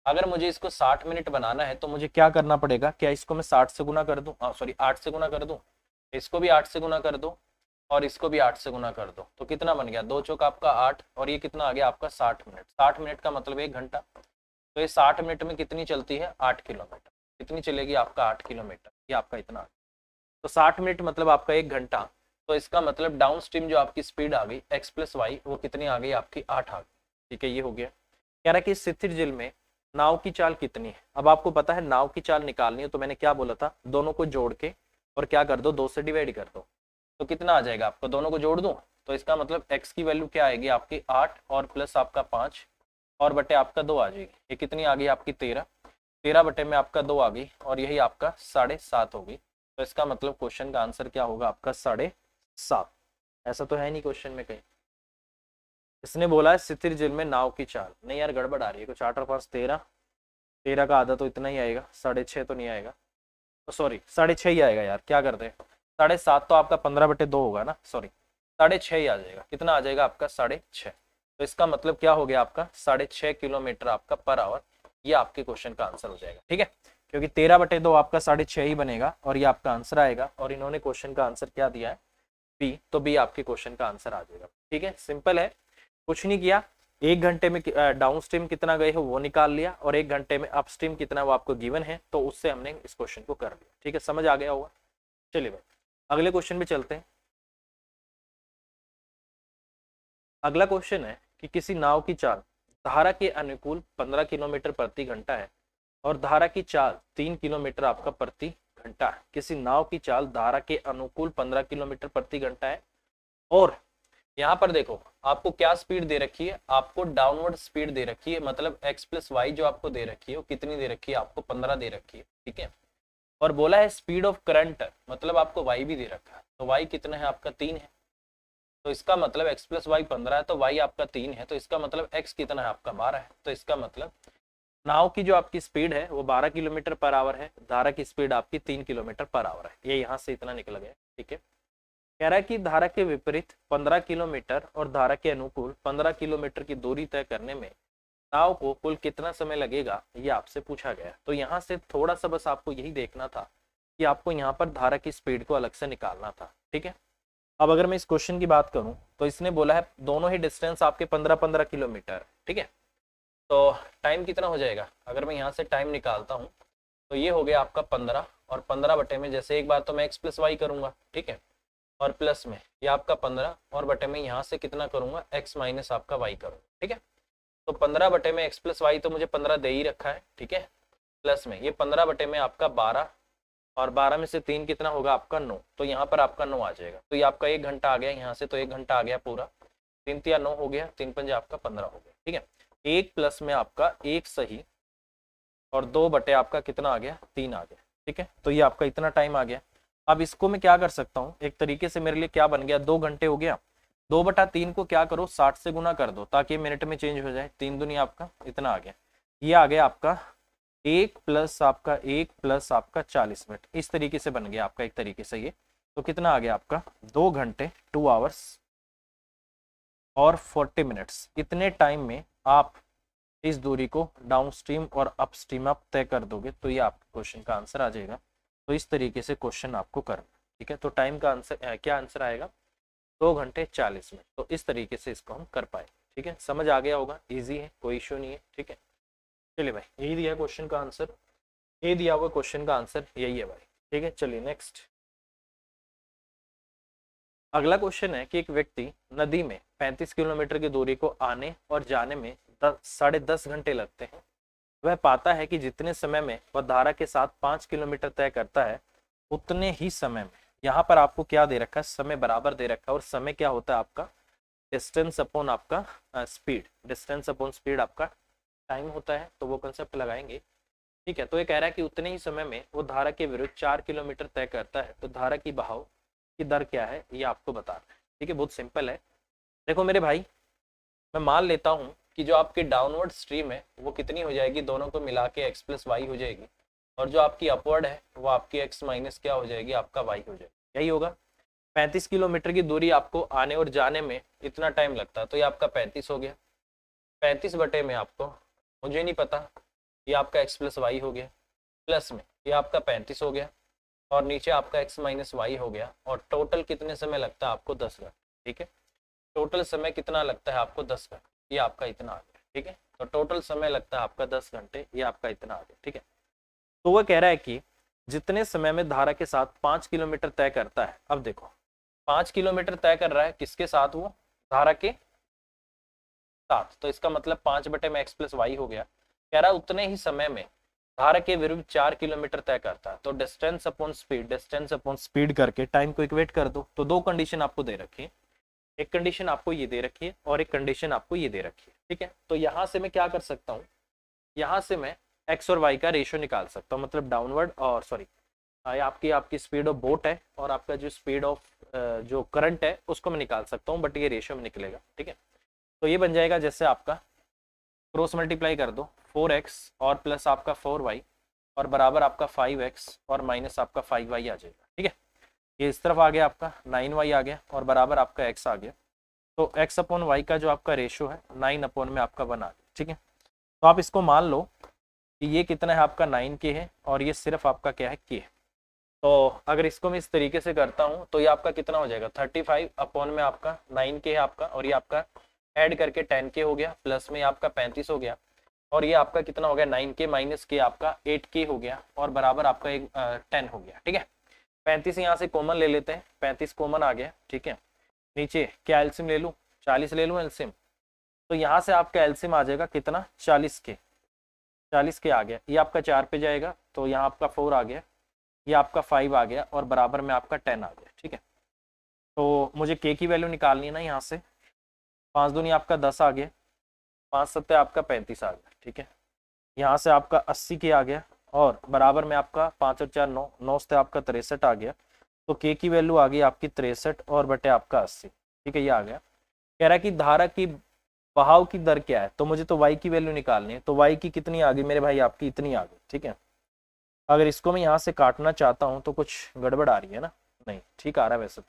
अगर मुझे इसको 60 मिनट बनाना है तो मुझे क्या करना पड़ेगा, क्या इसको मैं 60 से गुना कर दूं, सॉरी 8 से गुना कर दूं, इसको भी 8 से गुना कर दो और इसको भी 8 से गुना कर दो, तो कितना बन गया, 2 चौक आपका 8 और ये कितना आ गया आपका 60 मिनट। 60 मिनट का मतलब 1 घंटा। तो ये 60 मिनट में कितनी चलती है, 8 किलोमीटर। कितनी चलेगी आपका 8 किलोमीटर, ये आपका इतना। तो 60 मिनट मतलब आपका 1 घंटा। तो इसका मतलब डाउन स्ट्रीम जो आपकी स्पीड आ गई x प्लस वाई, वो कितनी आ गई आपकी 8 आ गई, ठीक है। ये हो गया। कह रहा है कि स्थिर जल में नाव की चाल कितनी है। अब आपको पता है नाव की चाल निकालनी है, तो मैंने क्या बोला था, दोनों को जोड़ के और क्या कर दो, 2 से डिवाइड कर दो, तो कितना आ जाएगा आपको, दोनों को जोड़ दूं तो इसका मतलब x की वैल्यू क्या आएगी आपकी 8 और प्लस आपका 5 और बटे आपका 2 आ जाएगी। ये कितनी आ गई आपकी 13, 13 बटे में आपका 2 आ गई और यही आपका 7.5 होगी। तो इसका मतलब क्वेश्चन का आंसर क्या होगा आपका 7.5। ऐसा तो है नहीं क्वेश्चन में कहीं। इसने बोला है स्थिर जल में नाव की चाल, नहीं यार गड़बड़ आ रही है कुछ, 8 और 5 13, 13 का आधा तो इतना ही आएगा, 6.5 तो नहीं आएगा, तो सॉरी 6.5 ही आएगा यार, क्या करते हैं 7.5 तो आपका 15/2 होगा ना, सॉरी 6.5 ही आ जाएगा। कितना आ जाएगा आपका 6.5। तो इसका मतलब क्या हो गया आपका 6.5 किलोमीटर आपका पर आवर। ये आपके क्वेश्चन का आंसर हो जाएगा, ठीक है। क्योंकि 13/2 आपका 6.5 ही बनेगा और ये आपका आंसर आएगा। और इन्होंने क्वेश्चन का आंसर क्या दिया है, बी, तो बी आपके क्वेश्चन का आंसर आ जाएगा, ठीक है। सिंपल है, कुछ नहीं किया, 1 घंटे में डाउन स्ट्रीम कितना गए हो वो निकाल लिया और 1 घंटे में अप स्ट्रीम कितना वो आपको गिवन है, तो उससे हमने इस क्वेश्चन को कर लिया, ठीक है। समझ आ गया होगा। चलिए भाई अगले क्वेश्चन पे चलते हैं। अगला क्वेश्चन है कि किसी नाव की चाल धारा के अनुकूल 15 किलोमीटर प्रति घंटा है और धारा की चाल 3 किलोमीटर आपका प्रति घंटा है। किसी नाव की चाल धारा के अनुकूल 15 किलोमीटर प्रति घंटा है और यहाँ पर देखो आपको क्या स्पीड दे रखी है, आपको डाउनवर्ड स्पीड दे रखी है, मतलब x प्लस वाई जो आपको दे रखी है वो कितनी दे रखी है, आपको 15 दे रखी है, ठीक है। और बोला है स्पीड ऑफ करंट, मतलब आपको y भी दे रखा है, तो y कितना है आपका 3 है। तो इसका मतलब x प्लस वाई 15 है तो y आपका 3 है, तो इसका मतलब x कितना है आपका 12 है। तो इसका मतलब नाव की जो आपकी स्पीड है वो 12 किलोमीटर पर आवर है, धारा की स्पीड आपकी 3 किलोमीटर पर आवर है। ये यहाँ से इतना निकल गया, ठीक है। कह रहा है कि धारा के विपरीत 15 किलोमीटर और धारा के अनुकूल 15 किलोमीटर की दूरी तय करने में नाव को कुल कितना समय लगेगा, ये आपसे पूछा गया। तो यहाँ से थोड़ा सा बस आपको यही देखना था कि आपको यहाँ पर धारा की स्पीड को अलग से निकालना था, ठीक है। अब अगर मैं इस क्वेश्चन की बात करूं तो इसने बोला है दोनों ही डिस्टेंस आपके 15-15 किलोमीटर, ठीक है। तो टाइम कितना हो जाएगा, अगर मैं यहाँ से टाइम निकालता हूँ तो ये हो गया आपका 15 और 15 बटे में जैसे एक बार तो मैं x प्लस वाई करूंगा, ठीक है, और प्लस में ये आपका 15 और बटे में यहाँ से कितना करूंगा x माइनस आपका y करूंगा, ठीक है। तो 15 बटे में x प्लस वाई तो मुझे 15 दे ही रखा है, ठीक है, प्लस में ये 15 बटे में आपका 12 और 12 में से 3 कितना होगा आपका 9, तो यहाँ पर आपका 9 आ जाएगा। तो ये आपका 1 घंटा आ गया, यहाँ से तो 1 घंटा आ गया पूरा, 3 तिया 9 हो गया, 3 पंजे आपका 15 हो गया, ठीक है। 1 प्लस में आपका 1 सही और 2 बटे आपका कितना आ गया 3 आ गया, ठीक है। तो ये आपका इतना टाइम आ गया। अब इसको मैं क्या कर सकता हूँ, एक तरीके से मेरे लिए क्या बन गया, 2 घंटे हो गया, 2/3 को क्या करो 60 से गुना कर दो ताकि मिनट में चेंज हो जाए, 3 दूनी आपका इतना आ गया। ये आ गया आपका 1 प्लस आपका 40 मिनट, इस तरीके से बन गया आपका एक तरीके से ये तो कितना आ गया आपका 2 घंटे 2 आवर्स और 40 मिनट्स। इतने टाइम में आप इस दूरी को डाउन स्ट्रीम और अप स्ट्रीम आप तय कर दोगे तो ये आपके क्वेश्चन का आंसर आ जाएगा। तो इस तरीके से क्वेश्चन आपको करना, ठीक है। तो टाइम का आंसर क्या आंसर आएगा 2 घंटे 40 मिनट। तो इस तरीके से इसको हम कर पाए, ठीक है। समझ आ गया होगा, इजी है, कोई इश्यू नहीं है, ठीक है। चलिए भाई, यही दिया है क्वेश्चन का आंसर, ये दिया हुआ क्वेश्चन का आंसर यही है भाई, ठीक है। चलिए नेक्स्ट, अगला क्वेश्चन है कि एक व्यक्ति नदी में 35 किलोमीटर की दूरी को आने और जाने में 10.5 घंटे लगते हैं। वह पाता है कि जितने समय में वह धारा के साथ 5 किलोमीटर तय करता है उतने ही समय में, यहाँ पर आपको क्या दे रखा है, समय बराबर दे रखा है। और समय क्या होता है आपका डिस्टेंस अपॉन आपका स्पीड, डिस्टेंस अपॉन स्पीड आपका टाइम होता है। तो वो कंसेप्ट लगाएंगे, ठीक है। तो ये कह रहा है कि उतने ही समय में वो धारा के विरुद्ध 4 किलोमीटर तय करता है, तो धारा की बहाव की दर क्या है ये आपको बताना है, ठीक है। बहुत सिंपल है। देखो मेरे भाई, मैं मान लेता हूँ कि जो आपकी डाउनवर्ड स्ट्रीम है वो कितनी हो जाएगी, दोनों को मिला के x प्लस वाई हो जाएगी, और जो आपकी अपवर्ड है वो आपकी x माइनस क्या हो जाएगी, आपका y हो जाएगी। यही होगा। 35 किलोमीटर की दूरी आपको आने और जाने में इतना टाइम लगता है, तो ये आपका 35 हो गया। 35 बटे में आपको, मुझे नहीं पता, ये आपका x प्लस वाई हो गया, प्लस में ये आपका 35 हो गया, और नीचे आपका x माइनस वाई हो गया। और टोटल कितने समय लगता है आपको 10 घंटे, ठीक है। टोटल समय कितना लगता है आपको 10 घंटे, ये आपका इतना आ गया, ठीक है। तो टोटल समय लगता है आपका 10 घंटे, ये आपका इतना आ गया, ठीक है। तो वह कह रहा है कि जितने समय में धारा के साथ 5 किलोमीटर तय करता है। अब देखो 5 किलोमीटर तय कर रहा है किसके साथ, वो धारा के साथ, तो इसका मतलब 5 बटे में x प्लस वाई हो गया। कह रहा है उतने ही समय में धारा के विरुद्ध 4 किलोमीटर तय करता है। तो distance upon speed, distance upon speed करके टाइम को इक्वेट कर दो। तो दो कंडीशन आपको दे रखी है, एक कंडीशन आपको ये दे रखी है और एक कंडीशन आपको ये दे रखी है, ठीक है। तो यहाँ से मैं क्या कर सकता हूँ, यहाँ से मैं x और y का रेशियो निकाल सकता हूँ, मतलब डाउनवर्ड और सॉरी आपकी आपकी स्पीड ऑफ बोट है और आपका जो स्पीड ऑफ जो करंट है उसको मैं निकाल सकता हूँ, बट ये रेशियो में निकलेगा, ठीक है। तो ये बन जाएगा जैसे आपका क्रॉस मल्टीप्लाई कर दो 4x और प्लस आपका 4y और बराबर आपका 5x और माइनस आपका 5y आ जाएगा, ठीक है। ये इस तरफ आ गया आपका 9y आ गया और बराबर आपका x आ गया। तो x अपॉन वाई का जो आपका रेशियो है 9 अपॉन में आपका 1 आ गया, ठीक है। तो आप इसको मान लो कि ये कितना है आपका 9k है और ये सिर्फ आपका क्या है k है। तो अगर इसको मैं इस तरीके से करता हूँ तो ये आपका कितना हो जाएगा 35 अपॉन में आपका 9k है आपका, और ये आपका ऐड करके 10k हो गया, प्लस में आपका 35 हो गया, और ये आपका कितना हो गया 9k माइनस के आपका 8k हो गया, और बराबर आपका एक 10 हो गया, ठीक है। 35 यहाँ से कॉमन ले लेते हैं, 35 कॉमन आ गया, ठीक है। नीचे क्या एल्सियम ले लूँ, 40 ले लूँ एल्सियम। तो यहाँ से आपका एल्सियम आ जाएगा कितना 40k, 40k आ गया। ये आपका 4 पे जाएगा तो यहाँ आपका 4 आ गया, ये आपका 5 आ गया और बराबर में आपका 10 आ गया, ठीक है। तो मुझे k की वैल्यू निकालनी है ना, यहाँ से 5 दूनी आपका 10 आ गया, 5 सत्ते आपका 35 आ गया, ठीक है। यहाँ से आपका 80k आ गया और बराबर में आपका 5 और 4 9, 9 से आपका 63 आ गया। तो k की वैल्यू आ गई आपकी 63 और बटे आपका 80, ठीक है। ये आ गया। कह रहा है कि धारा की बहाव की दर क्या है, तो मुझे तो y की वैल्यू निकालनी है। तो y की कितनी आ गई मेरे भाई, आपकी इतनी आ गई, ठीक है। अगर इसको मैं यहाँ से काटना चाहता हूँ तो कुछ गड़बड़ आ रही है ना, नहीं ठीक आ रहा है वैसे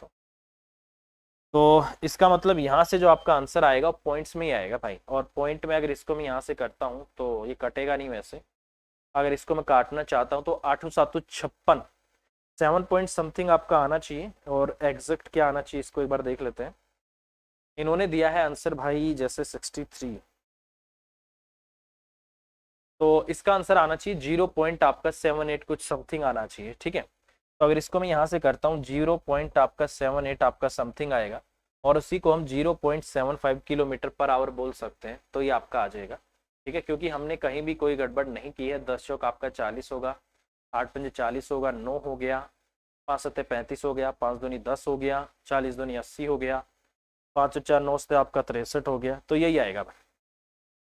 तो इसका मतलब यहाँ से जो आपका आंसर आएगा वो पॉइंट्स में ही आएगा भाई। और पॉइंट में अगर इसको मैं यहाँ से करता हूँ तो ये कटेगा नहीं वैसे। अगर इसको मैं काटना चाहता हूँ तो 8 7 56 7 पॉइंट समथिंग आपका आना चाहिए। और एग्जैक्ट क्या आना चाहिए इसको एक बार देख लेते हैं। इन्होंने दिया है आंसर भाई जैसे 63, तो इसका आंसर आना चाहिए 0 पॉइंट आपका 78 कुछ समथिंग आना चाहिए, ठीक है। तो अगर इसको मैं यहाँ से करता हूँ 0 पॉइंट आपका 78 आपका समथिंग आएगा, और उसी को हम 0.75 किलोमीटर पर आवर बोल सकते हैं, तो ये आपका आ जाएगा, ठीक है। क्योंकि हमने कहीं भी कोई गड़बड़ नहीं की है। 10 चौक आपका 40 होगा, 8 पंजे 40 होगा, 9 हो गया, 5 सत्ते 35 हो गया, 5 दूनी 10 हो गया, 40 दूनी 80 हो गया, 5 और 4 9 से आपका 63 हो गया। तो यही आएगा भाई।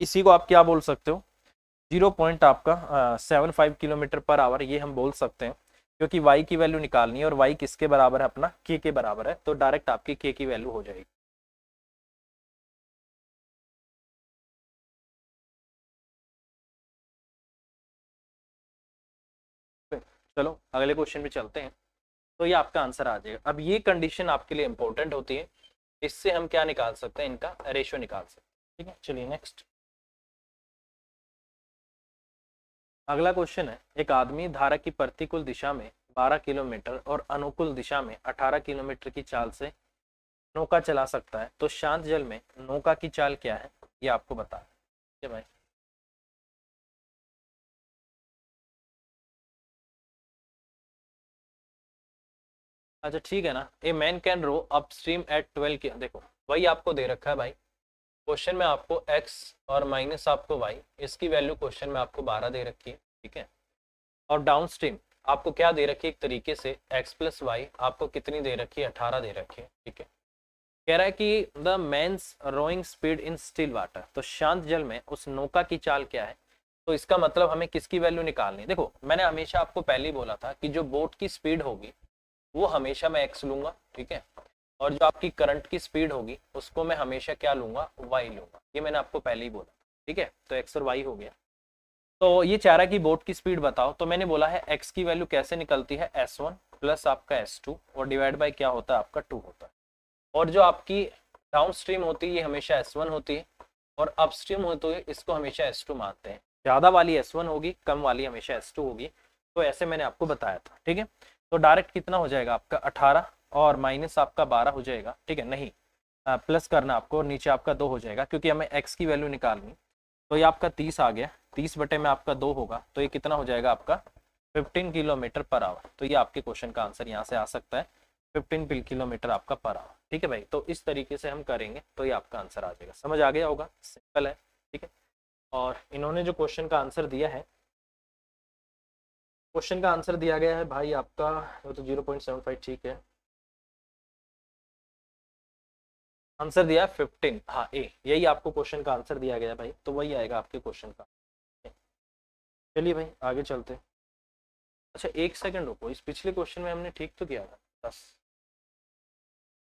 इसी को आप क्या बोल सकते हो, 0 पॉइंट आपका 75 किलोमीटर पर आवर, ये हम बोल सकते हैं। क्योंकि y की वैल्यू निकालनी है और y किसके बराबर है, अपना k के बराबर है, तो डायरेक्ट आपकी k की वैल्यू हो जाएगी। चलो अगले क्वेश्चन पे चलते हैं। तो ये आपका आंसर आ जाएगा। अब ये कंडीशन आपके लिए इंपॉर्टेंट होती है, इससे हम क्या निकाल सकते हैं, इनका रेशियो निकाल सकते हैं। ठीक है, चलिए नेक्स्ट। अगला क्वेश्चन है, एक आदमी धारा की प्रतिकूल दिशा में 12 किलोमीटर और अनुकूल दिशा में 18 किलोमीटर की चाल से नौका चला सकता है, तो शांत जल में नौका की चाल क्या है, ये आपको बता है भाई। अच्छा ठीक है ना, a man can row upstream at 12 की, देखो वही आपको दे रखा है भाई क्वेश्चन में, आपको x और माइनस आपको y, इसकी वैल्यू क्वेश्चन में आपको 12 दे रखी है। ठीक है, और डाउन स्ट्रीम आपको क्या दे रखी है, एक तरीके से x प्लस वाई आपको कितनी दे रखी है, 18 दे रखी है। ठीक है, कह रहा है कि the man's rowing speed in still water, तो शांत जल में उस नौका की चाल क्या है, तो इसका मतलब हमें किसकी वैल्यू निकालनी है। देखो मैंने हमेशा आपको पहले ही बोला था कि जो बोट की स्पीड होगी वो हमेशा मैं x लूंगा। ठीक है, और जो आपकी करंट की स्पीड होगी उसको मैं हमेशा क्या लूंगा, y लूंगा। ये मैंने आपको पहले ही बोला। ठीक है, तो x और y हो गया। तो ये चाह रहा है कि बोट की स्पीड बताओ, तो मैंने बोला है x की वैल्यू कैसे निकलती है, s1 प्लस आपका s2 और डिवाइड बाय क्या होता है आपका 2 होता है। और जो आपकी डाउन स्ट्रीम होती है ये हमेशा s1 होती है, और अप स्ट्रीम होती है इसको हमेशा s2 मानते हैं। ज्यादा वाली s1 होगी, कम वाली हमेशा s2 होगी। तो ऐसे मैंने आपको बताया था। ठीक है, तो डायरेक्ट कितना हो जाएगा आपका 18 और माइनस आपका 12 हो जाएगा। ठीक है, नहीं प्लस करना आपको, और नीचे आपका 2 हो जाएगा क्योंकि हमें x की वैल्यू निकालनी। तो ये आपका 30 आ गया, 30 बटे में आपका 2 होगा, तो ये कितना हो जाएगा आपका 15 किलोमीटर पर आवर। तो ये आपके क्वेश्चन का आंसर यहाँ से आ सकता है 15 किलोमीटर आपका पर आवर। ठीक है भाई, तो इस तरीके से हम करेंगे तो ये आपका आंसर आ जाएगा। समझ आ गया होगा, सिंपल है। ठीक है, और इन्होंने जो क्वेश्चन का आंसर दिया है, क्वेश्चन का आंसर दिया गया है भाई आपका, वो तो 0.75। ठीक है, आंसर दिया है 15, हाँ ए, यही आपको क्वेश्चन का आंसर दिया गया है भाई, तो वही आएगा आपके क्वेश्चन का। चलिए भाई आगे चलते हैं। अच्छा एक सेकंड रुको, इस पिछले क्वेश्चन में हमने ठीक तो किया था 10।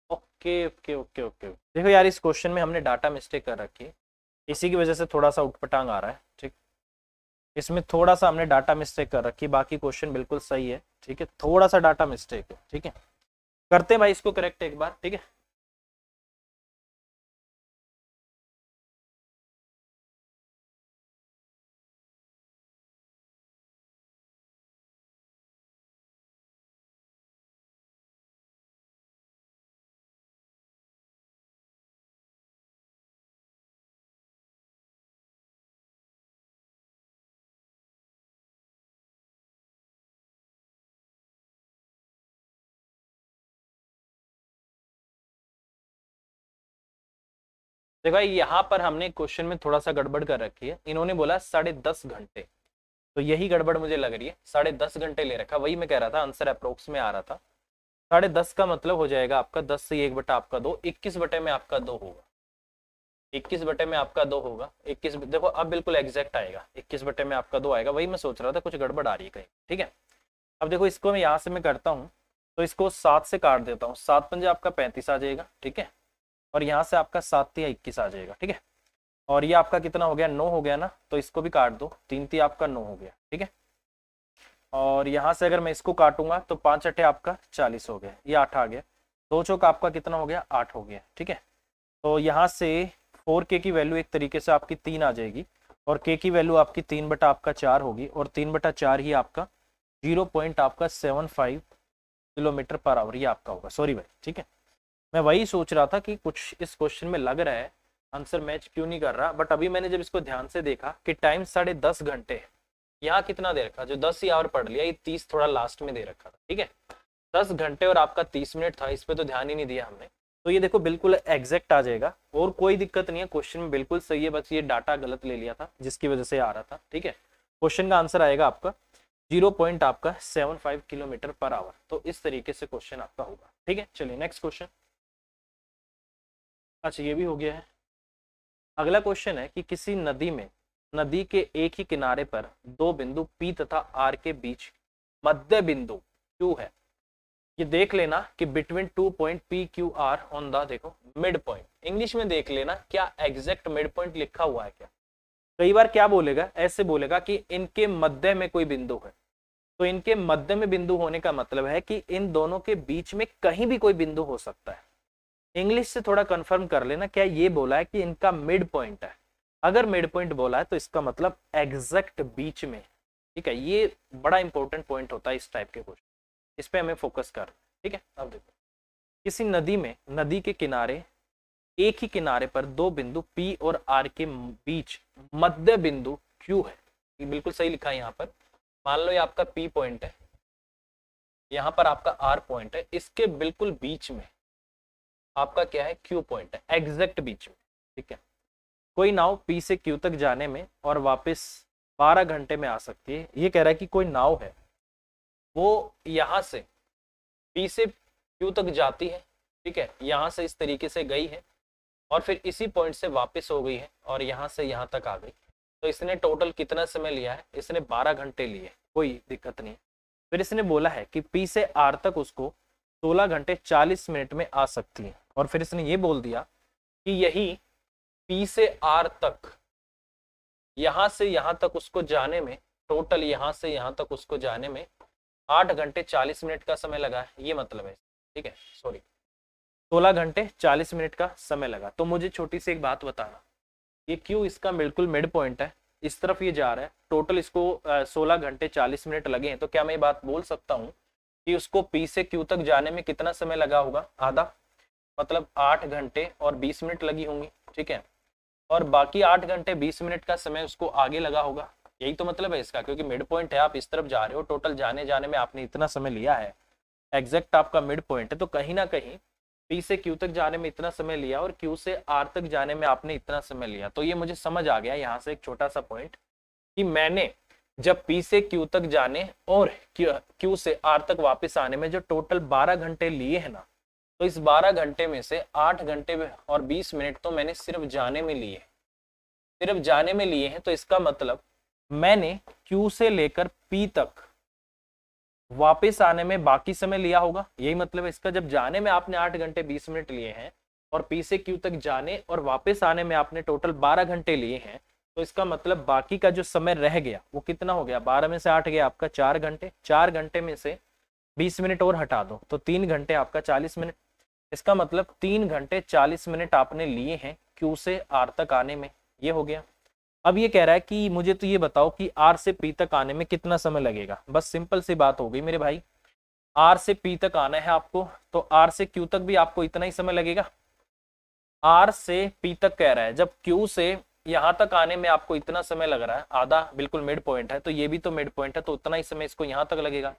ओके ओके ओके ओके, देखो यार इस क्वेश्चन में हमने डाटा मिस्टेक कर रखी है, इसी की वजह से थोड़ा सा उटपटांग आ रहा है। ठीक, इसमें थोड़ा सा हमने डाटा मिस्टेक कर रखी, बाकी क्वेश्चन बिल्कुल सही है। ठीक है, थोड़ा सा डाटा मिस्टेक है। ठीक है, करते हैं भाई इसको करेक्ट एक बार। ठीक है, देखो भाई यहाँ पर हमने क्वेश्चन में थोड़ा सा गड़बड़ कर रखी है, इन्होंने बोला 10.5 घंटे, तो यही गड़बड़ मुझे लग रही है। 10.5 घंटे ले रखा, वही मैं कह रहा था, आंसर अप्रोक्स में आ रहा था। 10.5 का मतलब हो जाएगा आपका 10 से 1 बटा आपका 2, 21 बटे में आपका 2 होगा। 21 बटे में आपका 2 होगा, 21 देखो अब बिल्कुल एग्जैक्ट आएगा, 21 बटे में आपका 2 आएगा। वही मैं सोच रहा था कुछ गड़बड़ आ रही है कहीं। ठीक है, अब देखो इसको मैं यहाँ से मैं करता हूँ, तो इसको 7 से काट देता हूँ, 7 पंजे आपका 35 आ जाएगा। ठीक है, और यहाँ से आपका 7 तिया 21 आ जाएगा। ठीक है, और ये आपका कितना हो गया, 9 हो गया ना, तो इसको भी काट दो, 3 तिया आपका 9 हो गया। ठीक है, और यहाँ से अगर मैं इसको काटूंगा तो 5 अठे आपका 40 हो गया, ये 8 आ गया, 2 चौका आपका कितना हो गया, 8 हो गया। ठीक है, तो यहाँ से 4k की वैल्यू एक तरीके से आपकी 3 आ जाएगी, और k की वैल्यू आपकी 3 बटा आपका 4 होगी, और 3 बटा 4 ही आपका 0.75 किलोमीटर पर आवर ये आपका होगा। सॉरी भाई, ठीक है, मैं वही सोच रहा था कि कुछ इस क्वेश्चन में लग रहा है आंसर मैच क्यों नहीं कर रहा, बट अभी मैंने जब इसको ध्यान से देखा कि टाइम 10.5 घंटे है, यहाँ कितना दे रखा, जो 10 ही आवर पढ़ लिया, ये 30 थोड़ा लास्ट में दे रखा था। ठीक है, 10 घंटे और आपका 30 मिनट था, इस पे तो ध्यान ही नहीं दिया हमने। तो ये देखो बिल्कुल एग्जैक्ट आ जाएगा, और कोई दिक्कत नहीं है, क्वेश्चन में बिल्कुल सही है, बस ये डाटा गलत ले लिया था जिसकी वजह से आ रहा था। ठीक है, क्वेश्चन का आंसर आएगा आपका 0.75 किलोमीटर पर आवर। तो इस तरीके से क्वेश्चन आपका होगा। ठीक है, चलिए नेक्स्ट क्वेश्चन। अच्छा ये भी हो गया है। अगला क्वेश्चन है कि किसी नदी में, नदी के एक ही किनारे पर दो बिंदु P तथा R के बीच मध्य बिंदु Q है। ये देख लेना कि between 2 point PQR on the, देखो मिड पॉइंट, इंग्लिश में देख लेना क्या एग्जैक्ट मिड पॉइंट लिखा हुआ है क्या। कई बार क्या बोलेगा, ऐसे बोलेगा कि इनके मध्य में कोई बिंदु है, तो इनके मध्य में बिंदु होने का मतलब है कि इन दोनों के बीच में कहीं भी कोई बिंदु हो सकता है। इंग्लिश से थोड़ा कंफर्म कर लेना, क्या ये बोला है कि इनका मिड पॉइंट है? अगर मिड पॉइंट बोला है तो इसका मतलब एग्जैक्ट बीच में। ठीक है, ये बड़ा इंपॉर्टेंट पॉइंट होता है इस टाइप के क्वेश्चन, इस पे हमें फोकस कर। ठीक है, अब देखो, किसी नदी में, नदी के किनारे, एक ही किनारे पर दो बिंदु P और R के बीच मध्य बिंदु Q है। ये बिल्कुल सही लिखा है यहाँ पर। मान लो ये आपका P पॉइंट है, यहाँ पर आपका R पॉइंट है, इसके बिल्कुल बीच में आपका क्या है, Q पॉइंट है, एग्जैक्ट बीच में। ठीक है, कोई नाव P से Q तक जाने में और वापस 12 घंटे में आ सकती है। ये कह रहा है कि कोई नाव है, वो यहाँ से P से Q तक जाती है, ठीक है, यहाँ से इस तरीके से गई है और फिर इसी पॉइंट से वापस हो गई है और यहाँ से यहाँ तक आ गई। तो इसने टोटल कितना समय लिया है? इसने 12 घंटे लिए, कोई दिक्कत नहीं। फिर इसने बोला है कि P से R तक उसको 16 घंटे 40 मिनट में आ सकती है। और फिर इसने ये बोल दिया कि यही P से R तक, यहाँ से यहाँ तक उसको जाने में, टोटल यहाँ से यहाँ तक उसको जाने में 8 घंटे 40 मिनट का समय लगा है, ये मतलब है। ठीक है, सॉरी, 16 घंटे 40 मिनट का समय लगा। तो मुझे छोटी सी एक बात बताना, ये क्यों इसका बिल्कुल मिड पॉइंट है, इस तरफ ये जा रहा है, टोटल इसको 16 घंटे 40 मिनट लगे हैं, तो क्या मैं ये बात बोल सकता हूँ कि उसको P से Q तक जाने में कितना समय लगा होगा? आधा, मतलब 8 घंटे और 20 मिनट लगी होंगी। ठीक है, और बाकी 8 घंटे 20 मिनट का समय उसको आगे लगा होगा। यही तो मतलब है इसका, क्योंकि मिड पॉइंट है, आप इस तरफ जा रहे हो, टोटल जाने जाने में आपने इतना समय लिया है, एग्जैक्ट आपका मिड पॉइंट है, तो कहीं ना कहीं P से Q तक जाने में इतना समय लिया और Q से R तक जाने में आपने इतना समय लिया। तो ये मुझे समझ आ गया यहाँ से एक छोटा सा पॉइंट कि मैंने जब P से Q तक जाने और Q से R तक वापस आने में जो टोटल 12 घंटे लिए है ना, तो इस 12 घंटे में से 8 घंटे और 20 मिनट तो मैंने सिर्फ जाने में लिए, सिर्फ जाने में लिए हैं। तो इसका मतलब मैंने Q से लेकर P तक वापस आने में बाकी समय लिया होगा, यही मतलब है इसका। जब जाने में आपने 8 घंटे 20 मिनट लिए हैं और P से Q तक जाने और वापस आने में आपने टोटल 12 घंटे लिए हैं, तो इसका मतलब बाकी का जो समय रह गया वो कितना हो गया? 12 में से 8 गया आपका 4 घंटे, 4 घंटे में से 20 मिनट और हटा दो तो 3 घंटे आपका 40 मिनट। इसका मतलब 3 घंटे 40 मिनट आपने लिए हैं Q से R तक आने में, ये हो गया। अब ये कह रहा है कि मुझे तो ये बताओ कि R से P तक आने में कितना समय लगेगा। बस सिंपल सी बात हो गई मेरे भाई, R से P तक आना है आपको, तो R से Q तक भी आपको इतना ही समय लगेगा। R से P तक कह रहा है, जब Q से यहाँ तक आने में आपको इतना समय लग रहा है, आधा बिल्कुल मिड पॉइंट है, तो ये भी तो मिड पॉइंट है, तो उतना ही समय इसको यहाँ तक लगेगा।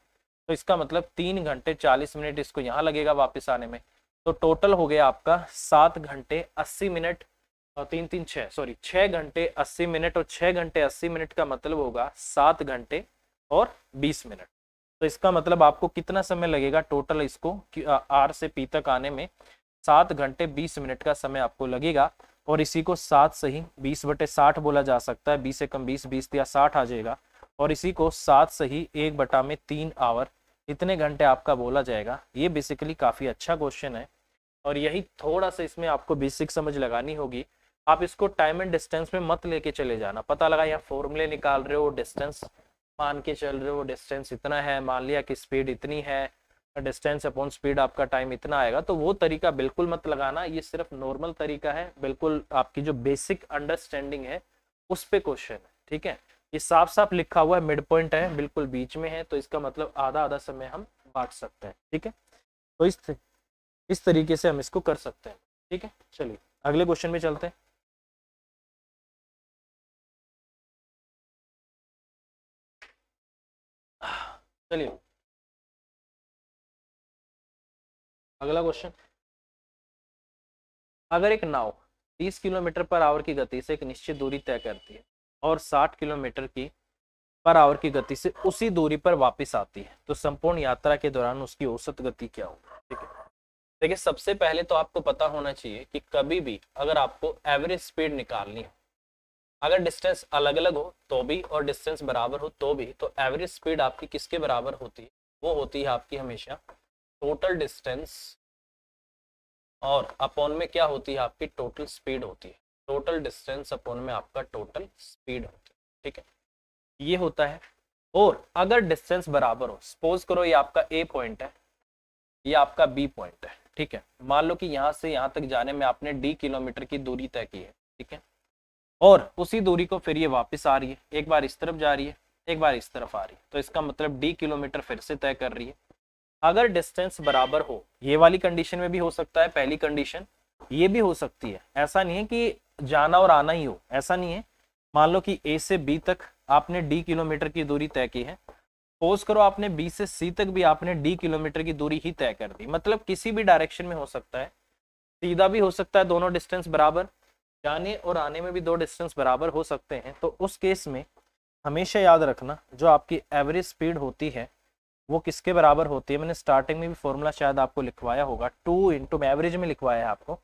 तो इसका मतलब 3 घंटे 40 मिनट इसको यहाँ लगेगा वापस आने में। तो टोटल हो गया आपका 7 घंटे 80 मिनट और 3 3 6, सॉरी 6 घंटे 80 मिनट, और 6 घंटे 80 मिनट का मतलब होगा 7 घंटे और 20 मिनट। तो इसका मतलब आपको कितना समय लगेगा टोटल इसको R से P तक आने में? 7 घंटे 20 मिनट का समय आपको लगेगा। और इसी को 7 सही 20/60 बोला जा सकता है, 20 से कम 20, 20 या 60 आ जाएगा। और इसी को 7 सही 1/3 आवर, इतने घंटे आपका बोला जाएगा। ये बेसिकली काफी अच्छा क्वेश्चन है और यही थोड़ा सा इसमें आपको बेसिक समझ लगानी होगी। आप इसको टाइम एंड डिस्टेंस में मत लेके चले जाना। पता लगा यहाँ फॉर्मूले निकाल रहे हो, डिस्टेंस मान के चल रहे हो, डिस्टेंस इतना है, मान लिया कि स्पीड इतनी है, डिस्टेंस अपॉन स्पीड आपका टाइम इतना आएगा, तो वो तरीका बिल्कुल मत लगाना। ये सिर्फ नॉर्मल तरीका है, बिल्कुल आपकी जो बेसिक अंडरस्टैंडिंग है उस पे क्वेश्चन है। ठीक है, ये साफ साफ लिखा हुआ है, मिड पॉइंट है, बिल्कुल बीच में है, तो इसका मतलब आधा आधा समय हम बांट सकते हैं। ठीक है, तो इस तरीके से हम इसको कर सकते हैं। ठीक है, चलिए अगले क्वेश्चन में चलते हैं। चलिए अगला क्वेश्चन, अगर एक नाव 30 किलोमीटर पर आवर की गति से एक निश्चित दूरी तय करती है और 60 किलोमीटर की पर आवर की गति से उसी दूरी पर वापस आती है, तो संपूर्ण यात्रा के दौरान उसकी औसत गति क्या होगी? ठीक है, देखिए सबसे पहले तो आपको पता होना चाहिए कि कभी भी अगर आपको एवरेज स्पीड निकालनी हो, अगर डिस्टेंस अलग अलग हो तो भी और डिस्टेंस बराबर हो तो भी, तो एवरेज स्पीड आपकी किसके बराबर होती है? वो होती है आपकी हमेशा टोटल डिस्टेंस और अपॉन में क्या होती है? आपकी टोटल स्पीड होती है। टोटल डिस्टेंस अपॉन में आपका टोटल स्पीड होती है। ठीक है, ये होता है और अगर डिस्टेंस बराबर हो, सपोज करो ये आपका ए पॉइंट है, ये आपका बी पॉइंट है, ठीक है। मान लो कि यहाँ से यहाँ तक जाने में आपने डी किलोमीटर की दूरी तय की है, ठीक है, और उसी दूरी को फिर ये वापस आ रही है, एक बार इस तरफ जा रही है, एक बार इस तरफ आ रही है, तो इसका मतलब डी किलोमीटर फिर से तय कर रही है। अगर डिस्टेंस बराबर हो, ये वाली कंडीशन में भी हो सकता है, पहली कंडीशन ये भी हो सकती है, ऐसा नहीं है कि जाना और आना ही हो, ऐसा नहीं है। मान लो कि ए से बी तक आपने डी किलोमीटर की दूरी तय की है, सपोज करो आपने बी से सी तक भी आपने डी किलोमीटर की दूरी ही तय कर दी, मतलब किसी भी डायरेक्शन में हो सकता है, सीधा भी हो सकता है, दोनों डिस्टेंस बराबर, जाने और आने में भी दो डिस्टेंस बराबर हो सकते हैं। तो उस केस में हमेशा याद रखना जो आपकी एवरेज स्पीड होती है वो किसके बराबर होती है। मैंने स्टार्टिंग में भी फॉर्मूला शायद आपको लिखवाया होगा, 2 इंटू, मैं एवरेज में लिखवाया है आपको,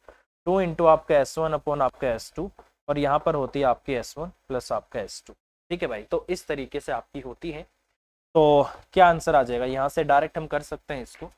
2 इंटू आपका S1 अपॉन आपका S2, और यहाँ पर होती है आपकी S1 प्लस आपका S2, ठीक है भाई। तो इस तरीके से आपकी होती है। तो क्या आंसर आ जाएगा, यहाँ से डायरेक्ट हम कर सकते हैं इसको,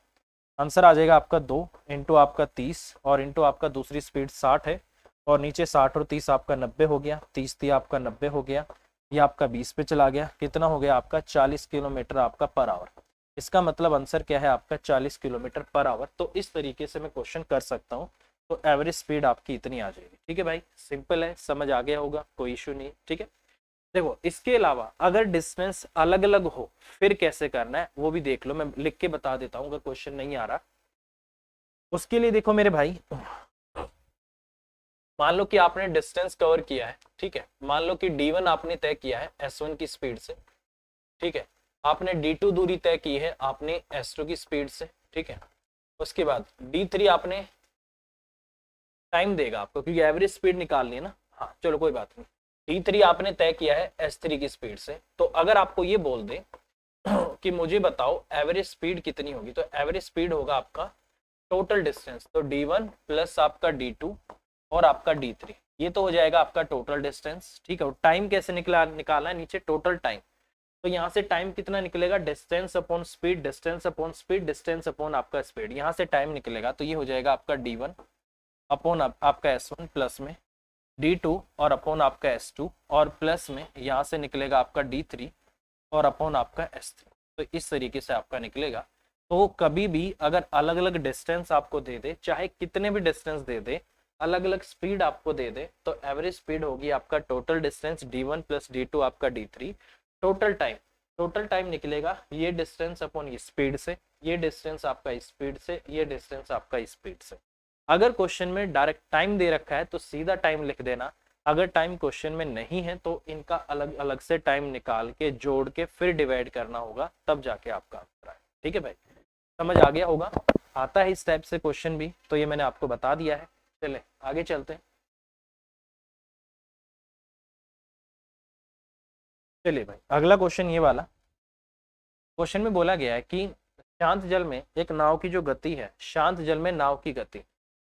आंसर आ जाएगा आपका 2 इंटू आपका 30 और इंटू आपका दूसरी स्पीड 60 है, और नीचे 60 और 30 आपका 90 हो गया, 30 थी आपका 90 हो गया, ये आपका 20 पे चला गया, कितना हो गया आपका 40 किलोमीटर आपका पर आवर। इसका मतलब आंसर क्या है आपका 40 किलोमीटर पर आवर। तो इस तरीके से मैं क्वेश्चन कर सकता हूँ। तो एवरेज स्पीड आपकी इतनी आ जाएगी, ठीक है भाई, सिंपल है, समझ आ गया होगा, कोई इशू नहीं, ठीक है। देखो इसके अलावा अगर डिस्टेंस अलग अलग हो फिर कैसे करना है वो भी देख लो, मैं लिख के बता देता हूँ अगर क्वेश्चन नहीं आ रहा। उसके लिए देखो मेरे भाई, मान लो कि आपने डिस्टेंस कवर किया है, ठीक है, मान लो कि D1 आपने तय किया है S1 की स्पीड से, ठीक है, आपने D2 दूरी तय की है आपने S2 की स्पीड से, ठीक है। उसके बाद D3 आपने, टाइम देगा आपको क्योंकि एवरेज स्पीड निकालनी है ना, हाँ चलो कोई बात नहीं, D3 आपने तय किया है S3 की स्पीड से। तो अगर आपको ये बोल दे कि मुझे बताओ एवरेज स्पीड कितनी होगी, तो एवरेज स्पीड होगा आपका टोटल डिस्टेंस, तो D1 प्लस आपका D2 और आपका D3, ये तो हो जाएगा आपका टोटल डिस्टेंस, ठीक है। और टाइम कैसे निकालना है, नीचे टोटल टाइम, तो यहाँ से टाइम कितना निकलेगा, distance upon speed, distance upon speed, distance upon आपका स्पीड, यहाँ से टाइम निकलेगा, तो ये हो जाएगा आपका D1 अपॉन आपका S1 प्लस में D2 और अपॉन आपका S2 और प्लस में यहाँ से निकलेगा आपका D3 और अपॉन आपका S3। तो इस तरीके से आपका निकलेगा। तो कभी भी अगर अलग अलग डिस्टेंस आपको दे दे, चाहे कितने भी डिस्टेंस दे दे, अलग अलग स्पीड आपको दे दे, तो एवरेज स्पीड होगी आपका total distance D1 plus D2 आपका D3, टोटल टाइम निकलेगा ये डिस्टेंस अपॉन ये स्पीड से, ये डिस्टेंस आपका स्पीड से, ये डिस्टेंस आपका स्पीड से। अगर क्वेश्चन में डायरेक्ट टाइम दे रखा है तो सीधा टाइम लिख देना, अगर टाइम क्वेश्चन में नहीं है तो इनका अलग अलग से टाइम निकाल के जोड़ के फिर डिवाइड करना होगा, तब जाके आपका आंसर आए, ठीक है भाई, समझ आ गया होगा। आता है इस टाइप से क्वेश्चन भी, तो ये मैंने आपको बता दिया है। चले आगे चलते हैं। चलिए भाई अगला क्वेश्चन ये वाला, क्वेश्चन में बोला गया है कि शांत जल में एक नाव की जो गति है, शांत जल में नाव की गति,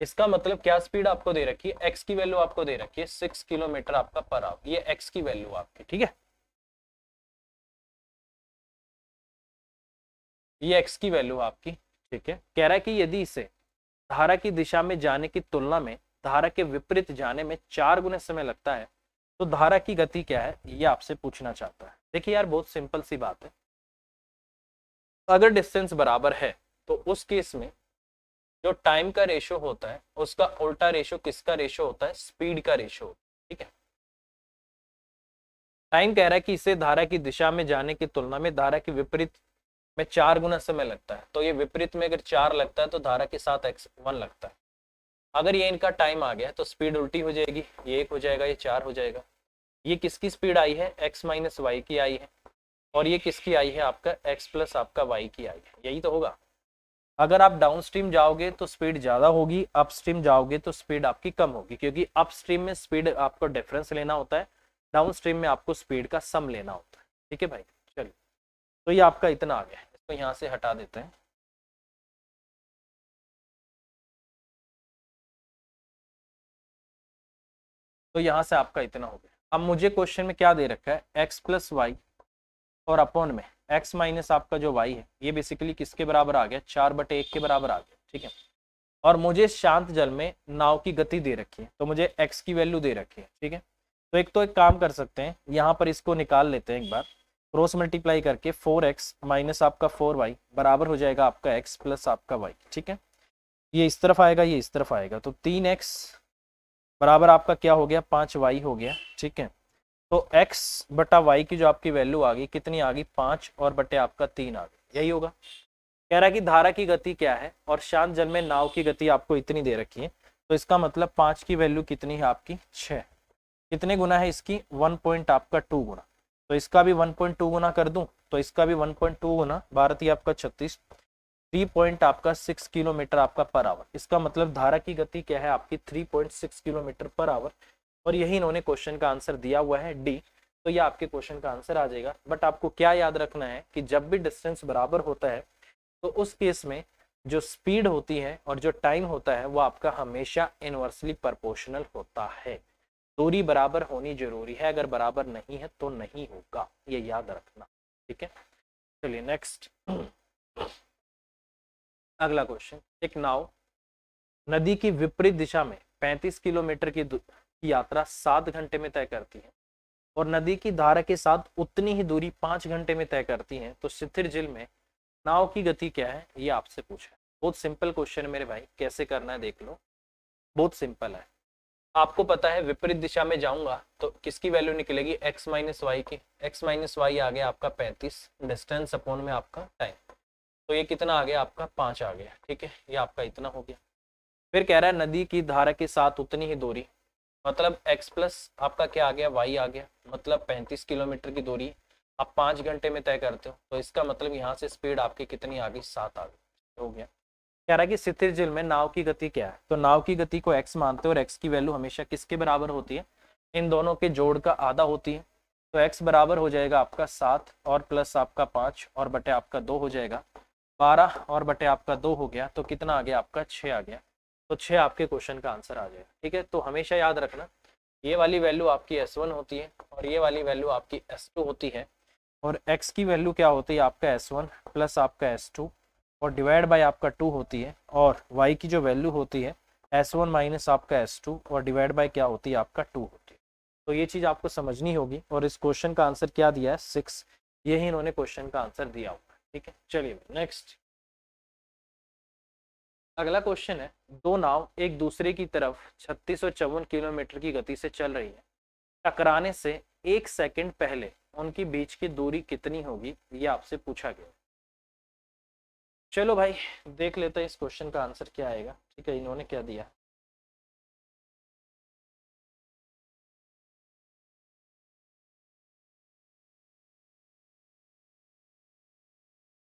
इसका मतलब क्या स्पीड आपको दे रखी है, एक्स की वैल्यू आपको दे रखी है 6 किलोमीटर आपका पर आवर, ये एक्स की वैल्यू आपकी, ठीक है, ये एक्स की वैल्यू आपकी, ठीक है। कह रहा है कि यदि इसे धारा की दिशा में जाने की तुलना में धारा के विपरीत जाने में 4 गुना समय लगता है तो धारा की गति क्या है, ये आपसे पूछना चाहता है। देखिए यार बहुत सिंपल सी बात है, अगर डिस्टेंस बराबर है तो उस केस में जो टाइम का रेशो होता है उसका उल्टा रेशो किसका रेशो होता है, स्पीड का रेशो, ठीक है। टाइम कह रहा है कि इसे धारा की दिशा में जाने की तुलना में धारा के विपरीत में 4 गुना समय लगता है, तो ये विपरीत में अगर 4 लगता है तो धारा के साथ x1 लगता है। अगर ये इनका टाइम आ गया तो स्पीड उल्टी हो जाएगी, ये 1 हो जाएगा, ये 4 हो जाएगा। ये किसकी स्पीड आई है, x माइनस वाई की आई है, और ये किसकी आई है, आपका x प्लस आपका y की आई है, यही तो होगा। अगर आप डाउन स्ट्रीम जाओगे तो स्पीड ज्यादा होगी, अप स्ट्रीम जाओगे तो स्पीड आपकी कम होगी, क्योंकि अप स्ट्रीम में स्पीड आपको डिफरेंस लेना होता है, डाउन स्ट्रीम में आपको स्पीड का सम लेना होता है, ठीक है भाई। चलिए तो ये आपका इतना आ गया है, इसको यहाँ से हटा देते हैं। तो यहाँ से आपका इतना हो गया। अब मुझे क्वेश्चन में क्या दे रखा है, एक्स प्लस वाई और अपॉन में एक्स माइनस आपका जो वाई है, ये बेसिकली किसके बराबर आ गया, 4/1 के बराबर आ गया, ठीक है। और मुझे शांत जल में नाव की गति दे रखी है, तो मुझे एक्स की वैल्यू दे रखी है, ठीक है। तो एक काम कर सकते हैं, यहाँ पर इसको निकाल लेते हैं एक बार, क्रॉस मल्टीप्लाई करके 4x माइनस आपका 4y बराबर हो जाएगा आपका x प्लस आपका y, ठीक है। ये इस तरफ आएगा, ये इस तरफ आएगा, तो 3x बराबर आपका क्या हो गया, 5y हो गया, ठीक है। तो x बटा y की जो आपकी वैल्यू आ गई कितनी आ गई, 5 और बटे आपका 3 आ गई, यही होगा। कह रहा है कि धारा की गति क्या है और शांत जल में नाव की गति आपको इतनी दे रखी है, तो इसका मतलब 5 की वैल्यू कितनी है आपकी 6, कितने गुना है इसकी 1 पॉइंट आपका 2 गुना, तो इसका भी 1.2 गुना कर दूं तो इसका भी 1.2 गुना, 12 आपका 36, 3 पॉइंट आपका 6 किलोमीटर आपका पर आवर। इसका मतलब धारा की गति क्या है आपकी 3.6 किलोमीटर पर आवर, और यही इन्होंने क्वेश्चन का आंसर दिया हुआ है डी, तो ये आपके क्वेश्चन का आंसर आ जाएगा। बट आपको क्या याद रखना है कि जब भी डिस्टेंस बराबर होता है तो उस केस में जो स्पीड होती है और जो टाइम होता है वो आपका हमेशा इनवर्सली प्रोपोर्शनल होता है। दूरी बराबर होनी जरूरी है, अगर बराबर नहीं है तो नहीं होगा, ये याद रखना, ठीक है। चलिए नेक्स्ट, अगला क्वेश्चन। एक नाव नदी की विपरीत दिशा में 35 किलोमीटर की यात्रा 7 घंटे में तय करती है और नदी की धारा के साथ उतनी ही दूरी 5 घंटे में तय करती है, तो स्थिर जल में नाव की गति क्या है, ये आपसे पूछा है। बहुत सिंपल क्वेश्चन है मेरे भाई, कैसे करना है देख लो, बहुत सिंपल है। आपको पता है विपरीत दिशा में जाऊंगा तो किसकी वैल्यू निकलेगी, x माइनस वाई की, x माइनस वाई आ गया आपका 35, डिस्टेंस अपॉन में आपका टाइम, तो ये कितना आ गया आपका 5 आ गया, ठीक है, ये आपका इतना हो गया। फिर कह रहा है नदी की धारा के साथ उतनी ही दूरी, मतलब x प्लस आपका क्या आ गया y आ गया, मतलब 35 किलोमीटर की दूरी आप 5 घंटे में तय करते हो, तो इसका मतलब यहाँ से स्पीड आपकी कितनी आ गई, 7 आ गई, हो गया। कह रहा है कि स्थिर जल में नाव की गति क्या है, तो नाव की गति को x मानते हो और x की वैल्यू हमेशा किसके बराबर होती है, इन दोनों के जोड़ का आधा होती है, तो x बराबर हो जाएगा आपका 7 और प्लस आपका 5 और बटे आपका 2 हो जाएगा 12 और बटे आपका 2 हो गया, तो कितना आ गया आपका 6 आ गया, तो 6 आपके क्वेश्चन का आंसर आ जाएगा, ठीक है। तो हमेशा याद रखना ये वाली वैल्यू आपकी S1 होती है और ये वाली वैल्यू आपकी S2 होती है, और x की वैल्यू क्या होती है आपका S1 प्लस आपका S2 और डिवाइड बाय आपका 2 होती है, और y की जो वैल्यू होती है S1 माइनस आपका S2 और डिवाइड बाय क्या होती है आपका 2 होती है। तो ये चीज़ आपको समझनी होगी, और इस क्वेश्चन का आंसर क्या दिया है 6, यही इन्होंने क्वेश्चन का आंसर दिया हुआ है, ठीक है। चलिए नेक्स्ट, अगला क्वेश्चन है, दो नाव एक दूसरे की तरफ 3654 किलोमीटर की गति से चल रही है, टकराने से 1 सेकंड पहले उनकी बीच की दूरी कितनी होगी, ये आपसे पूछा गया। चलो भाई देख लेते हैं इस क्वेश्चन का आंसर क्या आएगा, ठीक है, इन्होंने क्या दिया।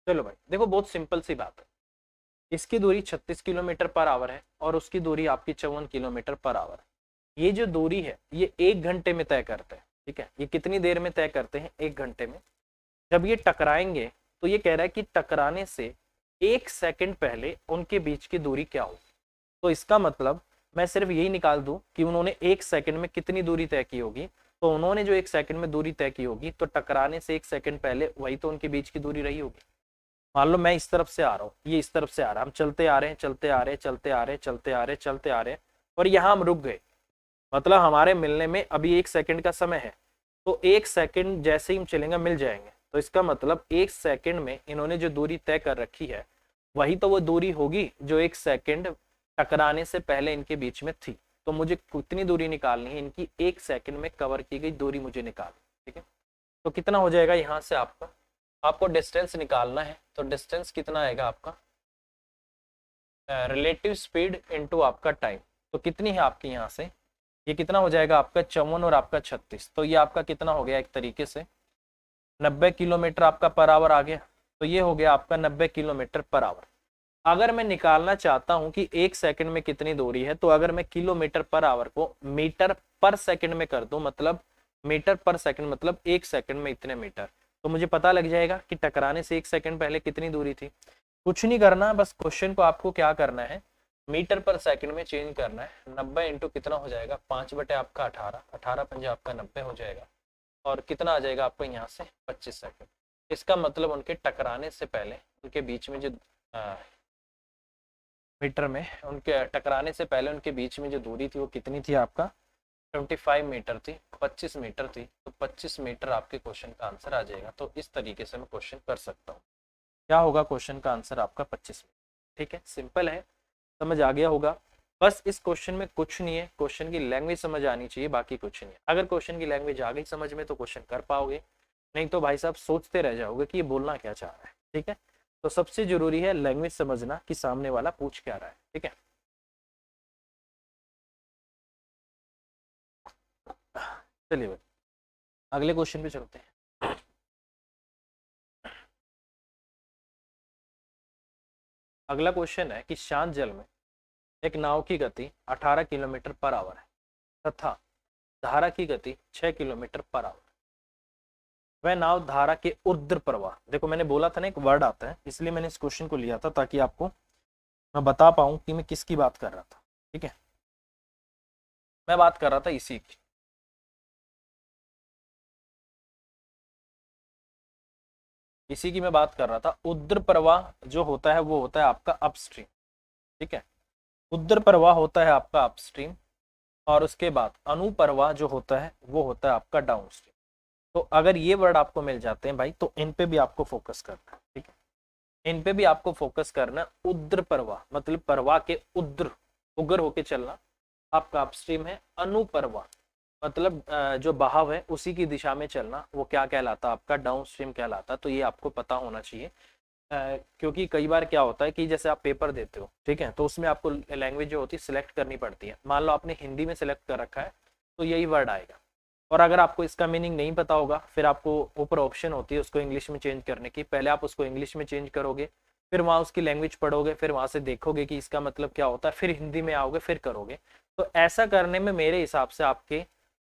चलो भाई देखो, बहुत सिंपल सी बात है, इसकी दूरी 36 किलोमीटर पर आवर है और उसकी दूरी आपकी 54 किलोमीटर पर आवर है। ये जो दूरी है ये 1 घंटे में तय करते हैं, ठीक है, ये कितनी देर में तय करते हैं, 1 घंटे में। जब ये टकराएंगे तो ये कह रहा है कि टकराने से 1 सेकंड पहले उनके बीच की दूरी क्या होगी, तो इसका मतलब मैं सिर्फ यही निकाल दूं कि उन्होंने 1 सेकंड में कितनी दूरी तय की होगी, तो उन्होंने जो 1 सेकंड में दूरी तय की होगी तो टकराने से 1 सेकंड पहले वही तो उनके बीच की दूरी रही होगी। मान लो मैं इस तरफ से आ रहा हूँ, ये इस तरफ से आ रहा है, हम चलते आ रहे हैं चलते आ रहे हैं चलते आ रहे हैं चलते आ रहे हैं चलते आ रहे हैं, और यहाँ हम रुक गए, मतलब हमारे मिलने में अभी 1 सेकंड का समय है, तो 1 सेकंड जैसे ही हम चलेंगे मिल जाएंगे, तो इसका मतलब 1 सेकंड में इन्होंने जो दूरी तय कर रखी है वही तो वो दूरी होगी जो 1 सेकंड टकराने से पहले इनके बीच में थी। तो मुझे कितनी दूरी निकालनी है, इनकी 1 सेकंड में कवर की गई दूरी मुझे निकालनी, ठीक है। तो कितना हो जाएगा यहाँ से आपको डिस्टेंस निकालना है, तो डिस्टेंस कितना आएगा आपका, रिलेटिव स्पीड इनटू आपका टाइम, तो कितनी है आपकी यहाँ से, ये कितना हो जाएगा आपका 54 और आपका 36, तो ये आपका कितना हो गया, एक तरीके से 90 किलोमीटर आपका पर आवर आ गया, तो ये हो गया आपका 90 किलोमीटर पर आवर। अगर मैं निकालना चाहता हूं कि 1 सेकंड में कितनी दूरी है, तो अगर मैं किलोमीटर पर आवर को मीटर पर सेकंड में कर दूं, मतलब मीटर पर सेकंड मतलब 1 सेकंड में इतने मीटर, तो मुझे पता लग जाएगा कि टकराने से 1 सेकंड पहले कितनी दूरी थी। कुछ नहीं करना, बस क्वेश्चन को आपको क्या करना है, मीटर पर सेकंड में चेंज करना है। 90 इंटू कितना हो जाएगा, 5 बटे आपका 18, 18 पंजे आपका 90 हो जाएगा, और कितना आ जाएगा आपको यहाँ से 25 सेकंड। इसका मतलब उनके टकराने से पहले उनके बीच में जो मीटर में उनके टकराने से पहले उनके बीच में जो दूरी थी वो कितनी थी आपका 25 मीटर थी, 25 मीटर थी, तो 25 मीटर आपके क्वेश्चन का आंसर आ जाएगा। तो इस तरीके से मैं क्वेश्चन कर सकता हूँ। क्या होगा क्वेश्चन का आंसर आपका 25 मीटर। ठीक है, सिंपल है, समझ आ गया होगा। बस इस क्वेश्चन में कुछ नहीं है, क्वेश्चन की लैंग्वेज समझ आनी चाहिए, बाकी कुछ नहीं है। अगर क्वेश्चन की लैंग्वेज आ गई समझ में तो क्वेश्चन कर पाओगे, नहीं तो भाई साहब सोचते रह जाओगे कि ये बोलना क्या चाह रहा है। ठीक है, तो सबसे जरूरी है लैंग्वेज समझना कि सामने वाला पूछ क्या रहा है। ठीक है, चलिए भाई अगले क्वेश्चन पे चलते हैं। अगला क्वेश्चन है कि शांत जल में एक नाव की गति 18 किलोमीटर पर आवर है तथा धारा की गति 6 किलोमीटर पर आवर। वह नाव धारा के ऊर्ध्व प्रवाह, देखो मैंने बोला था ना एक वर्ड आता है, इसलिए मैंने इस क्वेश्चन को लिया था ताकि आपको मैं बता पाऊं कि मैं किसकी बात कर रहा था। ठीक है, मैं बात कर रहा था इसी की। इसी की मैं बात कर रहा था। ऊर्ध्व प्रवाह जो होता है वो होता है आपका अपस्ट्रीम। ठीक है, ऊर्ध्व प्रवाह होता है आपका अपस्ट्रीम, और उसके बाद अनुप्रवाह जो होता है वो होता है आपका डाउनस्ट्रीम। तो अगर ये वर्ड आपको मिल जाते हैं भाई तो इन पे भी आपको फोकस करना है। ठीक है, इन पे भी आपको फोकस करना। ऊर्ध्व प्रवाह मतलब प्रवाह के ऊर्ध्व उग्र होके चलना आपका अपस्ट्रीम है। अनुप्रवाह मतलब जो बहाव है उसी की दिशा में चलना, वो क्या कहलाता है आपका डाउनस्ट्रीम कहलाता। तो ये आपको पता होना चाहिए। क्योंकि कई बार क्या होता है कि जैसे आप पेपर देते हो, ठीक है, तो उसमें आपको लैंग्वेज जो होती है सिलेक्ट करनी पड़ती है। मान लो आपने हिंदी में सिलेक्ट कर रखा है तो यही वर्ड आएगा, और अगर आपको इसका मीनिंग नहीं पता होगा फिर आपको ऊपर ऑप्शन होती है उसको इंग्लिश में चेंज करने की। पहले आप उसको इंग्लिश में चेंज करोगे, फिर वहाँ उसकी लैंग्वेज पढ़ोगे, फिर वहाँ से देखोगे कि इसका मतलब क्या होता है, फिर हिंदी में आओगे, फिर करोगे। तो ऐसा करने में मेरे हिसाब से आपके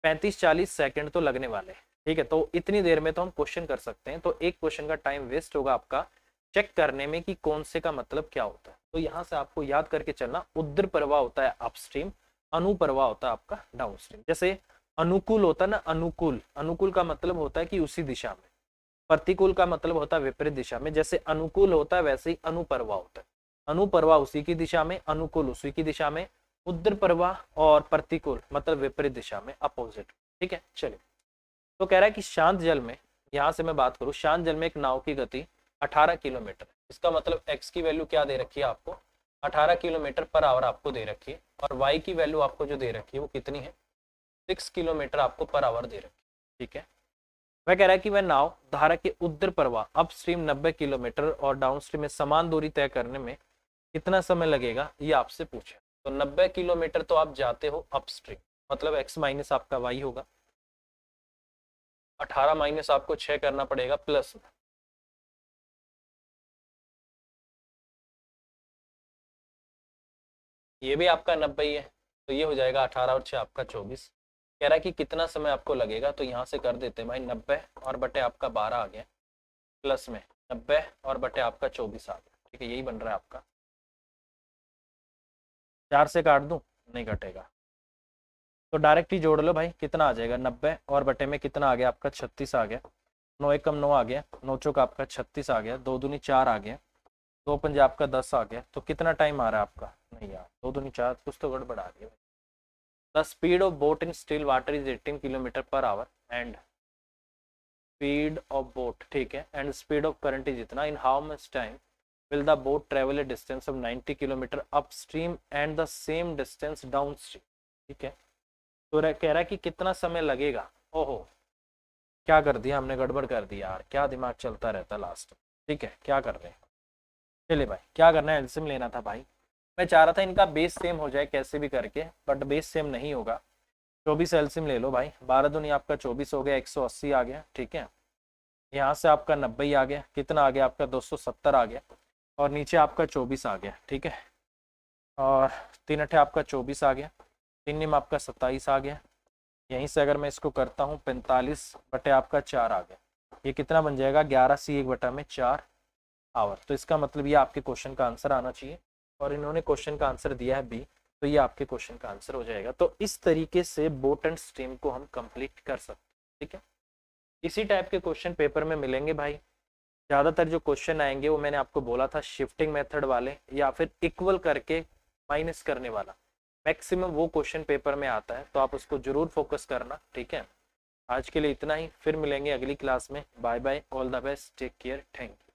35-40 सेकंड तो लगने वाले हैं। ठीक है, तो इतनी देर में तो हम क्वेश्चन कर सकते हैं। तो एक क्वेश्चन का टाइम वेस्ट होगा आपका चेक करने में कि कौन से का मतलब क्या होता है। तो यहाँ से आपको याद करके चलना, ऊर्ध्व प्रवाह होता है अपस्ट्रीम, अनुप्रवाह होता है आपका डाउनस्ट्रीम। जैसे अनुकूल होता है ना, अनुकूल, अनुकूल का मतलब होता है कि उसी दिशा में, प्रतिकूल का मतलब होता है विपरीत दिशा में। जैसे अनुकूल होता है वैसे ही अनुप्रवाह होता है, अनुप्रवाह उसी की दिशा में, अनुकूल उसी की दिशा में, ऊर्ध्व प्रवाह और प्रतिकूल मतलब विपरीत दिशा में, अपोजिट। ठीक है, चलिए। तो कह रहा है कि शांत जल में, यहाँ से मैं बात करूँ, शांत जल में एक नाव की गति 18 किलोमीटर। इसका मतलब एक्स की वैल्यू क्या दे रखी है आपको, 18 किलोमीटर पर आवर आपको दे रखी है, और वाई की वैल्यू आपको जो दे रखी है वो कितनी है, 6 किलोमीटर आपको पर आवर दे रखी है। ठीक है, वह कह रहा है कि वह नाव धारा के ऊर्ध्व प्रवाह अपस्ट्रीम 90 किलोमीटर और डाउनस्ट्रीम में समान दूरी तय करने में कितना समय लगेगा, ये आपसे पूछे। तो 90 किलोमीटर तो आप जाते हो अपस्ट्रीम, मतलब एक्स माइनस आपका वाई होगा, 18 माइनस आपको 6 करना पड़ेगा प्लस में, ये भी आपका 90 ही है, तो ये हो जाएगा 18 और 6 आपका 24। कह रहा है कि कितना समय आपको लगेगा, तो यहाँ से कर देते हैं भाई, 90 और बटे आपका 12 आ गया, प्लस में 90 और बटे आपका 24 आ गया। ठीक है, यही बन रहा है आपका। 4 से काट दूं, नहीं कटेगा, तो डायरेक्ट ही जोड़ लो भाई, कितना आ जाएगा, 90 और बटे में कितना आ गया आपका 36 आ गया, 9 एकम 9 आ गया, 9 चौका आपका 36 आ गया, 2 दूनी 4 आ गया, 2 पंजे आपका 10 आ गया। तो कितना टाइम आ रहा है आपका, नहीं यार 2 दूनी 4, कुछ तो गड़बड़ आ रही है। The speed of boat in still water is 18 kilometre per hour and speed of boat, ठीक है, and speed of current is इतना, in how much time will the boat travel a distance of 90 kilometre upstream and the same distance downstream। ठीक है, तो कह रहा है कि कितना समय लगेगा। ओहो, क्या कर दिया हमने, गड़बड़ कर दिया यार, क्या दिमाग चलता रहता लास्ट में। ठीक है, क्या कर रहे हैं, चलिए भाई क्या करना है, एलसीएम लेना था भाई। मैं चाह रहा था इनका बेस सेम हो जाए कैसे भी करके, बट बेस सेम नहीं होगा। 24 एलसीएम ले लो भाई, 12 दूनी आपका 24 हो गया, 180 आ गया। ठीक है, यहाँ से आपका 90 आ गया, कितना आ गया आपका 270 आ गया, और नीचे आपका 24 आ गया। ठीक है, और 3 अठे आपका 24 आ गया, 3 निम आपका 27 आ गया। यहीं से अगर मैं इसको करता हूँ 45 बटे आपका 4 आ गया, ये कितना बन जाएगा 11 सी 1 बटा में 4 आवर। तो इसका मतलब ये आपके क्वेश्चन का आंसर आना चाहिए, और इन्होंने क्वेश्चन का आंसर दिया है बी, तो ये आपके क्वेश्चन का आंसर हो जाएगा। तो इस तरीके से बोट एंड स्ट्रीम को हम कंप्लीट कर सकते हैं। ठीक है, इसी टाइप के क्वेश्चन पेपर में मिलेंगे भाई। ज़्यादातर जो क्वेश्चन आएंगे वो मैंने आपको बोला था शिफ्टिंग मेथड वाले, या फिर इक्वल करके माइनस करने वाला। मैक्सिमम वो क्वेश्चन पेपर में आता है, तो आप उसको जरूर फोकस करना, ठीक है। आज के लिए इतना ही, फिर मिलेंगे अगली क्लास में। Bye bye, all the best, take care, thank you.